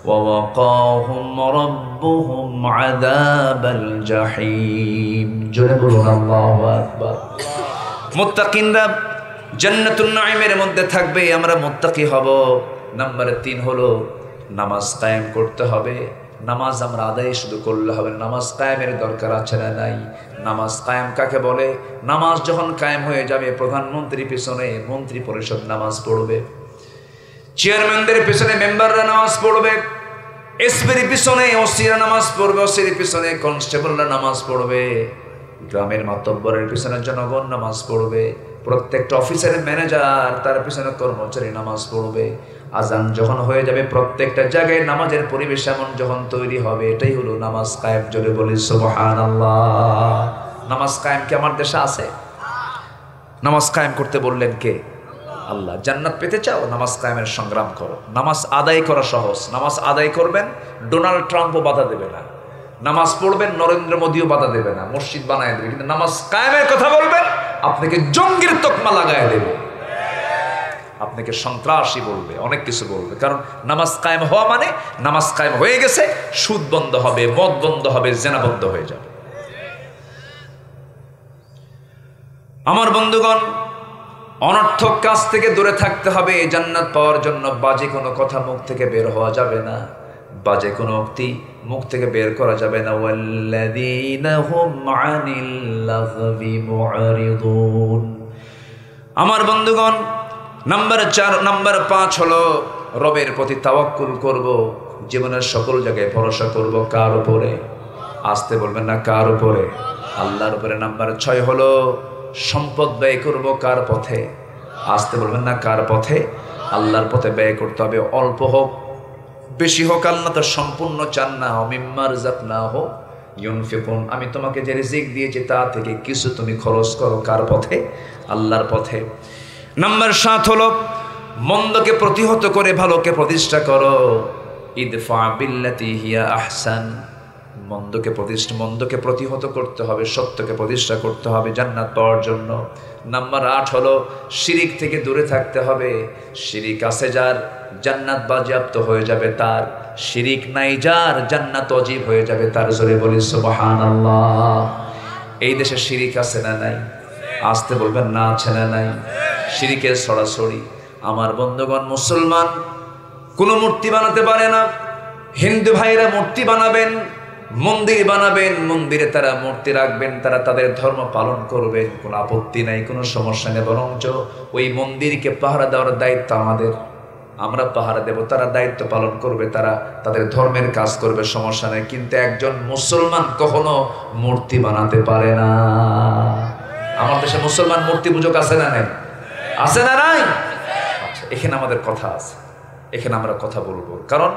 ওয়া ওয়াকাহুম রাব্বুহুম আযাবাল জাহিম। জোরে বলুন আল্লাহু আকবার। মুত্তাকিনরা জান্নাতুন নাঈমের মধ্যে থাকবে, আমরা মুত্তাকি হব। নাম্বার 3 হলো নামাজ কায়েম করতে হবে। নামাজ আমরা আদায় শুধু করলে হবে না, নামাজ কায়েমের দরকার আছে না নাই? নামাজ কায়েম কাকে বলে? নামাজ যখন কায়েম হয়ে যাবে, প্রধানমন্ত্রীর পিছনে মন্ত্রী পরিষদ নামাজ পড়বে, চেয়ারম্যানদের পিছনে মেম্বাররা নামাজ পড়বে, এসপির পিছনে ওসিরা নামাজ পড়বে, ওসির পিছনে কনস্টেবলরা নামাজ পড়বে, গ্রামের মাতব্বরের পিছনে জনগণ নামাজ পড়বে, প্রত্যেকটা অফিসের ম্যানেজার তার পিছনে কর্মচারী নামাজ পড়বে। আজান যখন হয়ে যাবে, প্রত্যেকটা জায়গায় নামাজের পরিবেশ এমন যখন তৈরি হবে, এটাই হলো নামাজ কায়েম। জোরে বলি সুবহানাল্লাহ। নামাজ কায়েম কি আমার দেশে আছে? নামাজ কায়েম করতে বললেন কে? আল্লাহ। জান্নাত পেতে চাও? নামাজ কায়েমের সংগ্রাম করো। নামাজ আদায় করা সহজ। নামাজ আদায় করবেন, ডোনাল্ড ট্রাম্পও বাধা দেবে না। নামাজ পড়বেন, নরেন্দ্র মোদীও বাধা দেবে না, মসজিদ বানায় দেবে। কিন্তু নামাজ কায়েমের কথা বলবেন, আপনাকে জঙ্গির তকমা লাগায় দেবে, আপনাকে সন্ত্রাসী বলবে, অনেক কিছু বলবে। কারণ নামাজ কায়েম হওয়া মানে নামাজ কায়েম হয়ে গেছে, সুদ বন্ধ হবে, মদ বন্ধ হবে, জেনা বন্ধ হয়ে যাবে। আমার বন্ধুগণ, অনর্থক কাজ থেকে দূরে থাকতে হবে জান্নাত পাওয়ার জন্য। বাজে কোনো কথা মুখ থেকে বের হওয়া যাবে না, বাজে কোনো উক্তি মুখ থেকে বের করা যাবে না। ওয়াল্লাযীনা হুম আনিল লাগবি মুআরিদুন। আমার বন্ধুগণ, নাম্বার 5 হলো রবের প্রতি তাওয়াক্কুল করব। জীবনের সকল জায়গায় ভরসা করব কার উপরে? আসতে বলবেন না, কার উপরে? আল্লাহর উপরে। নাম্বার 6 হলো সম্পদ ব্যয় করব কার পথে? আসতে বলবেন না, কার পথে? আল্লাহর পথে ব্যয় করতে হবে। অল্প হোক বেশি হোক, আল্লাহ তো সম্পূর্ণ চান না। মিম্মা রাযাকনাহু ইউনফিকুন, আমি তোমাকে যে রিজিক দিয়েছি তা থেকে কিছু তুমি খরচ করো। কার পথে? আল্লাহর পথে। নাম্বার 7 হলো মন্দকে প্রতিহত করে ভালোকে প্রতিষ্ঠা করো। ইদফা বিল্লাতি হিয়া আহসান, মন্দকে প্রতিহত করতে হবে, সত্যকে প্রতিষ্ঠা করতে হবে জান্নাত পাওয়ার জন্য। নাম্বার 8 হলো শিরিক থেকে দূরে থাকতে হবে। শিরিক আছে যার, জান্নাত বাজেয়াপ্ত হয়ে যাবে তার। শিরিক নাই যার, জান্নাত অজীব হয়ে যাবে তার। জোরে বলি সুবহানাল্লাহ। এই দেশে শিরিক আছে না নাই? আসতে বলবেন না, আছে না নাই? শিরিকের ছড়াছড়ি। আমার বন্ধুগণ, মুসলমান কোনো মূর্তি বানাতে পারে না। হিন্দু ভাইরা মূর্তি বানাবেন, মন্দির বানাবেন, মন্দিরে তারা মূর্তি রাখবেন, তারা তাদের ধর্ম পালন করবেন, কোনো আপত্তি নাই, কোনো সমস্যা নেই। বরঞ্চ ওই মন্দিরকে পাহারা দেওয়ার দায়িত্ব আমাদের, আমরা পাহারা দেব, তারা দায়িত্ব পালন করবে, তারা তাদের ধর্মের কাজ করবে, সমস্যা নেই। কিন্তু একজন মুসলমান কখনো মূর্তি বানাতে পারে না। আমার দেশে মুসলমান মূর্তি পূজক আছে না নাই? আছে না নাই? আচ্ছা, এখানে আমাদের কথা আছে, এখানে আমরা কথা বলবো। কারণ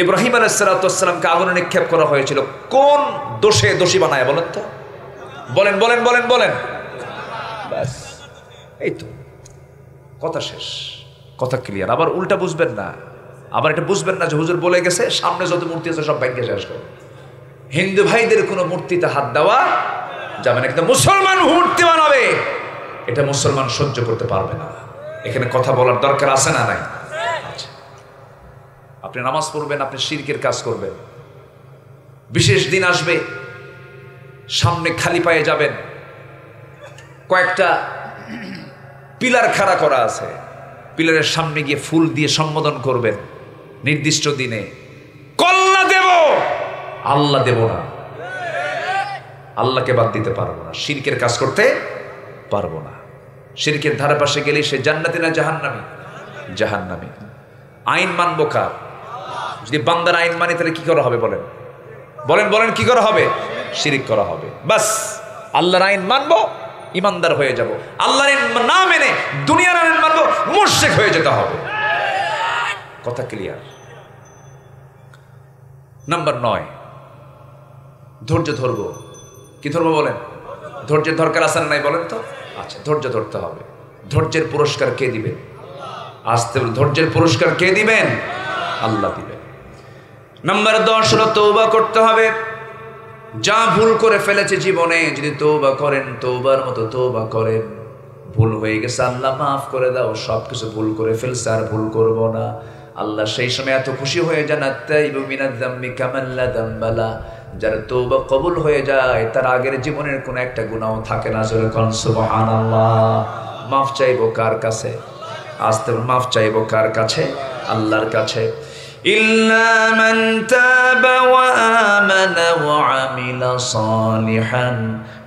ইব্রাহিম আলাইহিস সালামকে আগুনে নিক্ষেপ করা হয়েছিল কোন দোষে দোষী বানায় বলেন তো? বলেন বলেন বলেন বলেন। ব্যাস, এই তো কথা শেষ, কথা ক্লিয়ার। আবার উল্টা বুঝবেন না, আবার এটা বুঝবেন না যে হুজুর বলে গেছে সামনে যত মূর্তি আছে সব ভেঙে শেষ করো। হিন্দু ভাইদের কোনো মূর্তিতে হাত দেওয়া যাবে না, কিন্তু মুসলমান মূর্তি বানাবে এটা মুসলমান সহ্য করতে পারবে না। এখানে কথা বলার দরকার আছে না নাই? আপনি নামাজ পড়বেন, আপনি শিরকের কাজ করবেন। বিশেষ দিন আসবে, সামনে খালি পায়ে যাবেন, কয়েকটা পিলার খাড়া করা আছে, পিলারের সামনে গিয়ে ফুল দিয়ে সম্বোধন করবেন নির্দিষ্ট দিনে, কল্লা দেব, আল্লাহ দেব না, আল্লাহকে বাদ দিতে পারবো না, শিরকের কাজ করতে পারবো না। শিরকের ধারে পাশে গেলে সে জান্নাতি না জাহান্নামী? জাহান্নামী। আইন মানবো কার? যদি বান্দার আইন মানি তাহলে কি করা হবে বলেন? বলেন বলেন কি করা হবে? শিরিক করা হবে। বাস আল্লাহর আইন মানবো, ইমানদার হয়ে যাব। আল্লাহর আইন না মেনে দুনিয়ার আইন মানবো, মুশরিক হয়ে যেতে হবে। কথা ক্লিয়ার? নাম্বার 9, ধৈর্য ধরবো। কি ধরবো বলেন? ধৈর্যের দরকার আছে না নাই বলেন তো? আচ্ছা, ধৈর্য ধরতে হবে। ধৈর্যের পুরস্কার কে দিবেন? আসতে বলুন, ধৈর্যের পুরস্কার কে দিবেন? আল্লাহ দিবেন। নাম্বার 10 হলো তওবা করতে হবে। যা ভুল করে ফেলেছে জীবনে যদি তওবা করেন, তওবার মতো তওবা করেন, ভুল হয়ে গেছে আল্লাহ মাফ করে দাও, সবকিছু ভুল করে ফেলছে আর ভুল করব না, আল্লাহ সেই সময় এত খুশি হয়ে যান, আত্তাইবু মিনাজ যামবি কামান লা যামবালা। যার তওবা কবুল হয়ে যায় তার আগের জীবনের কোনো একটা গুনাহও থাকে না। জোরে কোন সুবহানাল্লাহ। মাফ চাইবো কার কাছে? আস্তে মাফ চাইবো কার কাছে? আল্লাহর কাছে। ইল্লা মান তাবা ওয়া আমানা ওয়া আমিলা সালিহান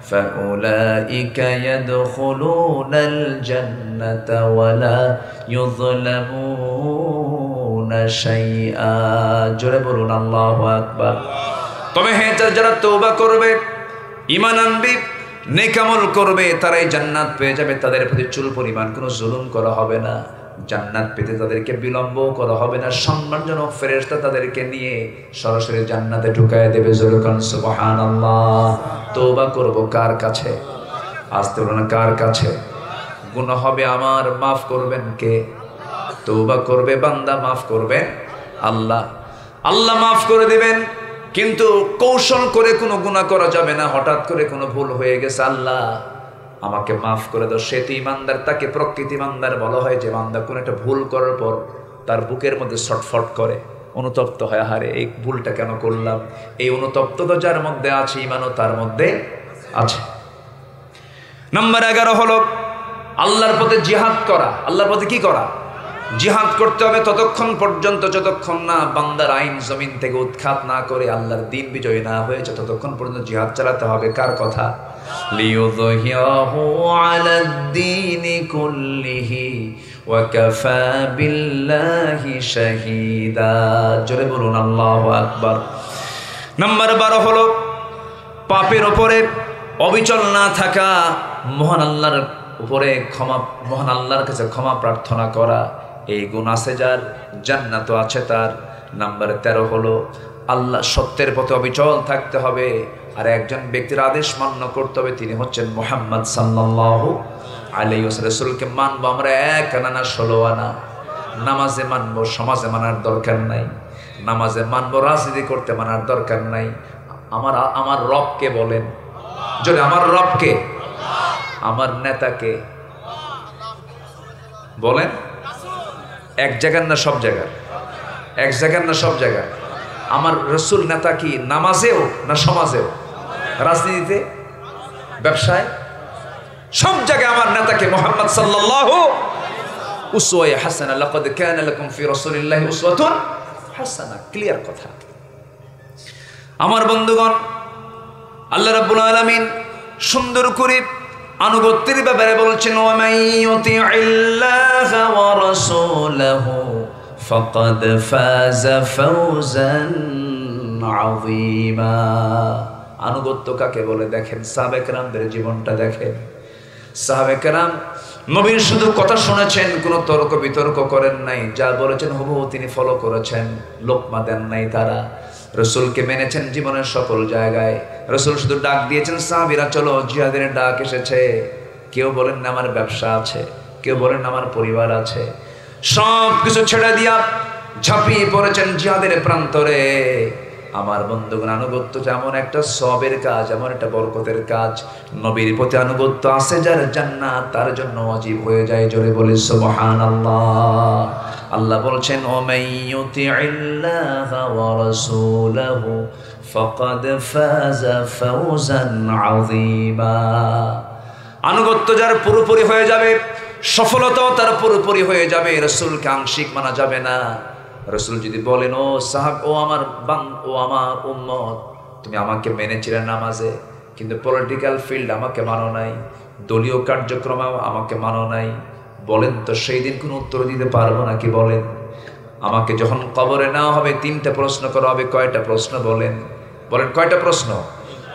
ফাউলাইকা ইয়াদখুলুনাল জান্নাতা ওয়া লা ইউযলামুনা শাইআ। জোরে বলুন আল্লাহু আকবার। তবে হ্যাঁ, যারা তওবা করবে, ঈমান আনবে, নেক আমল করবে, তারাই জান্নাত পেয়ে যাবে। তাদের প্রতি চুল পরিমাণ কোনো জুলুম করা হবে না, জান্নাত পেতে তাদেরকে বিলম্ব করা হবে না। সম্মানজনক ফেরেশতা তাদেরকে নিয়ে সরাসরি জান্নাতে ঢুকায় দেবে। জোরে কোন সুবহানাল্লাহ। তওবা করব কার কাছে? আসতে বলুন কার কাছে? গুনাহ হবে আমার, মাফ করবেন কে? তওবা করবে বান্দা, মাফ করবেন আল্লাহ। আল্লাহ মাফ করে দিবেন, কিন্তু কৌশল করে কোনো গুনাহ করা যাবে না। হঠাৎ করে কোনো ভুল হয়ে গেছে, আল্লাহ আমাকে মাফ করে দাও, সে তো ইমানদার। তাকে প্রকৃতি ইমানদার বলা হয় যে বান্দা কোনো একটা ভুল করার পর তার বুকের মধ্যে ছটফট করে, অনুতপ্ত হয়, হারে এই ভুলটা কেন করলাম। এই অনুতপ্ততা যার মধ্যে আছে, ইমানও তার মধ্যে আছে। নাম্বার 11 হলো আল্লাহর পথে জিহাদ করা। আল্লাহর পথে কি করা? জিহাদ করতে হবে ততক্ষণ পর্যন্ত যতক্ষণ না বান্দার আইন জমিন থেকে উৎখাত না করে আল্লাহর দ্বীন বিজয় না হয়েছে, ততক্ষণ পর্যন্ত জিহাদ চালাতে হবে। কার কথা? লিয়ুযহিরাহু আলাদ-দীনি কুল্লিহি ওয়া কাফা বিল্লাহি শাহীদা। জোরে বলুন আল্লাহু আকবার। নাম্বার 12 হলো পাপের উপরে অবিচল না থাকা, মহান আল্লাহর উপরে মহান আল্লাহর কাছে ক্ষমা প্রার্থনা করা। এই গুণ আছে যার, জান্নাতও আছে তার। নাম্বার 13 হলো আল্লাহ সত্যের পথে অবিচল থাকতে হবে। আর একজন ব্যক্তির আদেশ মান্য করতে হবে, তিনি হচ্ছেন মুহাম্মদ সাল্লাল্লাহু আলাইহি ওয়াসাল্লাম। রাসূলকে মানবো আমরা 1 আনা না 16 আনা। নামাজে মানবো, সমাজে মানার দরকার নাই। নামাজে মানবো, রাজনীতি করতে মানার দরকার নাই। আমার রবকে বলেন যদি আমার রবকে, আমার নেতাকে বলেন। এক জায়গার না সব জায়গার? এক জায়গার না সব জায়গার? আমার রসুল নেতা কি নামাজেও না সমাজেও? রাজনীতিতে, ব্যবসায়, সব জায়গায় আমার নেতাকে মুহাম্মদ সাল্লাল্লাহু উসওয়ায়ে হাসানা। লাকাদ কানা লাকুম ফি রাসূলিল্লাহি উসওয়াতুন হাসানা। ক্লিয়ার কথা। আমার বন্ধুগণ, আল্লাহ রাব্বুল আলামিন সুন্দর করে আনুগত্যের ব্যাপারে বলছেন, ওয়া মান ইউতিইল্লাহা ওয়া রাসূলাহু ফাকাদ ফাযা ফাওজান আযীমা। আনুগত্য কাকে বলে দেখেন, সাহাবায়ে কেরামদের জীবনটা দেখেন। সাহাবায়ে কেরাম নবীর শুধু কথা শুনেছেন, কোনো তর্ক বিতর্ক করেন নাই। যা বলেছেন হুবহু তিনি ফলো করেছেন, লোকমা দেন নাই তারা। রসুলকে মেনেছেন জীবনের সকল জায়গায়। রসুল শুধু ডাক দিয়েছেন, সাহাবীরা চলো জিহাদের ডাক এসেছে। কেউ বলেন না আমার ব্যবসা আছে, কেউ বলেন আমার পরিবার আছে। সব কিছু ছেড়ে দিয়া ঝাঁপিয়ে পড়েছেন জিহাদের প্রান্তরে। আমার বন্ধুগণ, আনুগত্য যেমন একটা সবের কাজ, এমন একটা বরকতের কাজ। নবীর প্রতি আনুগত্য আছে যার, জান্নাত তার জন্য ওয়াজিব হয়ে যায়। জোরে বলি সুবহানাল্লাহ। আল্লাহ বলছেন, ওয়া মান ইউতিইল্লাহা ওয়া রাসূলাহু ফাকাদ ফাযা ফাওজান আযীমা। আনুগত্য যার পুরোপুরি হয়ে যাবে, সফলতাও তার পুরোপুরি হয়ে যাবে, রাসূলকে আংশিক মানা যাবে না। রাসূল যদি বলেন ও সাহাব, ও আমার উম্মত, তুমি আমাকে মেনেছিলে নামাজে, কিন্তু পলিটিক্যাল ফিল্ড আমাকে মানো নাই, দলীয় কার্যক্রম আমাকে মানো নাই, বলেন তো সেই দিন কোনো উত্তর দিতে পারবো নাকি? বলেন। আমাকে যখন কবরে নেওয়া হবে 3টা প্রশ্ন করা হবে। কয়টা প্রশ্ন? বলেন কয়টা প্রশ্ন?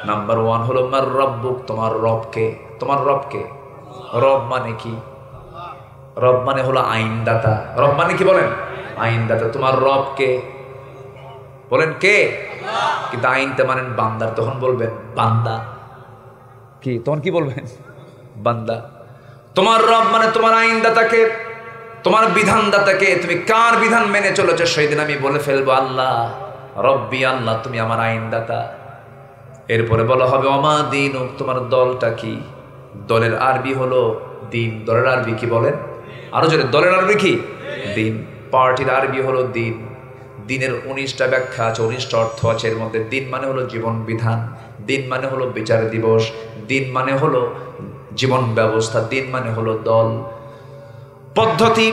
নাম্বার 1 হলো মার রব্বুক, তোমার রবকে। তোমার রবকে? রব মানে কি? রব মানে হলো আইনদাতা। রব মানে কি বলেন? আইনদাতা। তোমার রবকে? বলেন কে? কিন্তু আইনটা মানেন বান্দার, তখন বলবেন বান্দা। কি তখন কি বলবেন? বান্দা। তোমার রব মানে তোমার আইনদাতাকে, তোমার বিধানদাতাকে। তুমি কার বিধান মেনে চলেছো? সেই দিন আমি বলে ফেলবো আল্লাহ রব্বি, আল্লাহ তুমি আমার আইনদাতা। এরপরে বলা হবে অমা দিন, তোমার দলটা কি? দলের আরবি হলো দিন। দলের আরবি কি বলেন? আরো জোরে। দলের আরবি কি? দিন। পার্টির আরবি হলো দিন। দিনের 19টা ব্যাখ্যা আছে, 19টা অর্থ আছে। এর মধ্যে দিন মানে হলো জীবন বিধান, দিন মানে হলো বিচার দিবস, দিন মানে হলো জীবন ব্যবস্থা, দিন মানে হলো দল পদ্ধতি।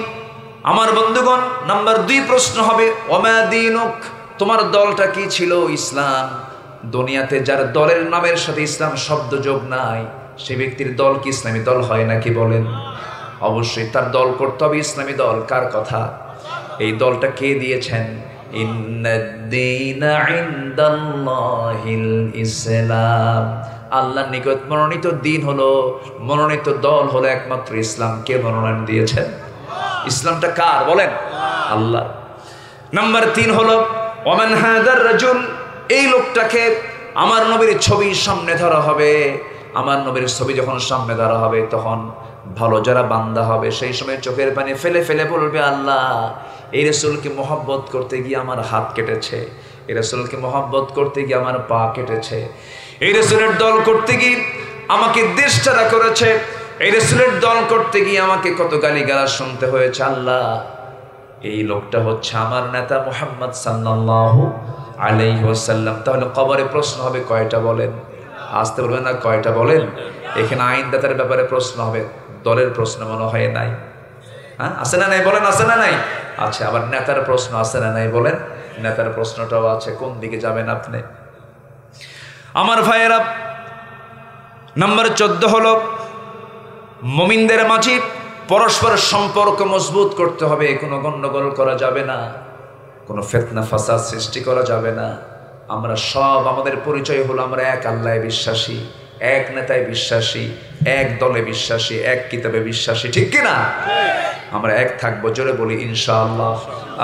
আমার বন্ধুগণ, নাম্বার 2 প্রশ্ন হবে ওমা দিনুক, তোমার দলটা কি ছিল? ইসলাম। দুনিয়াতে যার দলের নামের সাথে ইসলাম শব্দ যোগ নাই, সে ব্যক্তির দল কি ইসলামী দল হয় নাকি? বলেন। অবশ্যই তার দল করতে হবে ইসলামী দল। কার কথা? এই দলটা কে দিয়েছেন? ইন্নাদ-দীনা ইনদাল্লাহিল ইসলাম। আল্লাহর নিকট মনোনীত দিন হলো, মনোনীত দল হলো একমাত্র ইসলাম। কে মনোনয়ন দিয়েছেন? ইসলামটা কার? বলেন। আল্লাহ। নাম্বার 3 হলো ওমান হাদার রাজুল, এই লোকটাকে আমার নবীর ছবির সামনে ধরা হবে। আমার নবীর ছবি যখন সামনে ধরা হবে, তখন ভালো যারা বান্দা হবে সেই সময় চোখের পানি ফেলে ফেলে বলবে আল্লাহ, এই রাসূলকে মহব্বত করতে গিয়ে আমার হাত কেটেছে, এই রাসূলকে মহব্বত করতে গিয়ে আমার পা কেটেছে, এই রাসূলের দল করতে গিয়ে আমাকে দেশ ছাড়া করেছে, এই রাসূলের দল করতে গিয়ে আমাকে কত গালিগালাজ শুনতে হয়েছে। আল্লাহ, এই লোকটা হচ্ছে আমার নেতা মুহাম্মদ সাল্লাল্লাহু আলাইহি ওয়াসাল্লাম। তাহলে কবরে প্রশ্ন হবে কয়টা? বলেন। আসতে বলবেন না, কয়টা? বলেন। এখানে আইনদাতার ব্যাপারে প্রশ্ন হবে, দলের প্রশ্ন মনে হয় নাই। হ্যাঁ, আছে না নাই? বলেন, আছে না নাই? আচ্ছা, আবার নেতার প্রশ্ন আছে না নাই? বলেন। নেতার প্রশ্নটাও আছে। কোন দিকে যাবেন আপনি? আমার ভাইয়েরা, নাম্বার 14 হলো মুমিনদের মাঝে পরস্পর সম্পর্ক মজবুত করতে হবে। কোনো গন্ডগোল করা যাবে না, কোনো ফিতনা ফাসাদ সৃষ্টি করা যাবে না। আমরা সব, আমাদের পরিচয় হলো আমরা এক আল্লাহে বিশ্বাসী, এক নেতায় বিশ্বাসী, এক দলে বিশ্বাসী, এক কিতাবে বিশ্বাসী। ঠিক কিনা? আমরা এক থাকবো। জোরে বলি ইনশাআল্লাহ।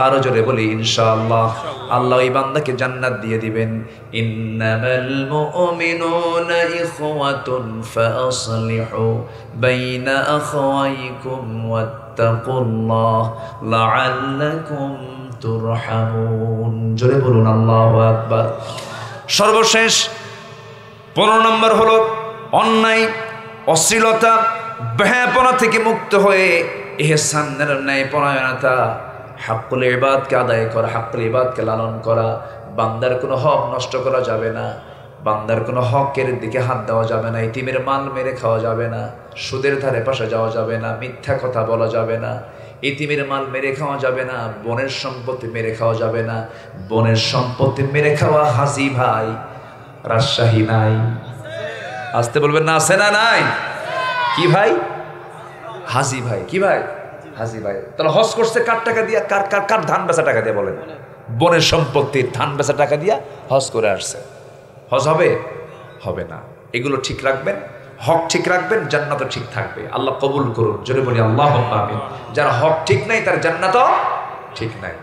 আরো জোরে বলি ইনশাআল্লাহ। আল্লাহ এই বান্দাকে জান্নাত দিয়ে দিবেন। ইন্নামাল মুমিনুনা ইখওয়াতুন ফাসলিহু বাইনা আখাওয়াইকুম ওয়াত্তাকুল্লাহ লাআল্লাকুম তুরহামুন। জোরে বলুন আল্লাহু আকবার। সর্বশেষ 15 নম্বর হলো অন্যায়, অশ্লীলতা, বেহায়াপনা থেকে মুক্ত হয়ে ইহসানের ন্যায়পরায়ণতা, হাক্কুল ইবাদকে আদায় করা, হাক্কুল ইবাদকে লালন করা। বান্দার কোনো হক নষ্ট করা যাবে না, বান্দার কোনো হকের দিকে হাত দেওয়া যাবে না, ইতিমের মাল মেরে খাওয়া যাবে না, সুদের ধারে পাশে যাওয়া যাবে না, মিথ্যা কথা বলা যাবে না, ইতিমের মাল মেরে খাওয়া যাবে না, বোনের সম্পত্তি মেরে খাওয়া যাবে না। বোনের সম্পত্তি মেরে খাওয়া হাজি ভাই রাজশাহী নাই। আসতে বলবেন না, আছে না নাই? কি ভাই? হাজি ভাই। কি ভাই? হাজি ভাই। তাহলে হজ করছে কার টাকা দিয়া? কার কার কার ধান বেচা টাকা দিয়ে? বলেন। বোনের সম্পত্তির ধান বেচা টাকা দিয়া হজ করে আসছে। হজ হবে? হবে না। এগুলো ঠিক রাখবেন, হক ঠিক রাখবেন, জান্নাতও ঠিক থাকবে। আল্লাহ কবুল করুন। জোরে বলি আল্লাহুম্মা আমিন। যার হক ঠিক নাই তার জান্নাতও ঠিক নাই।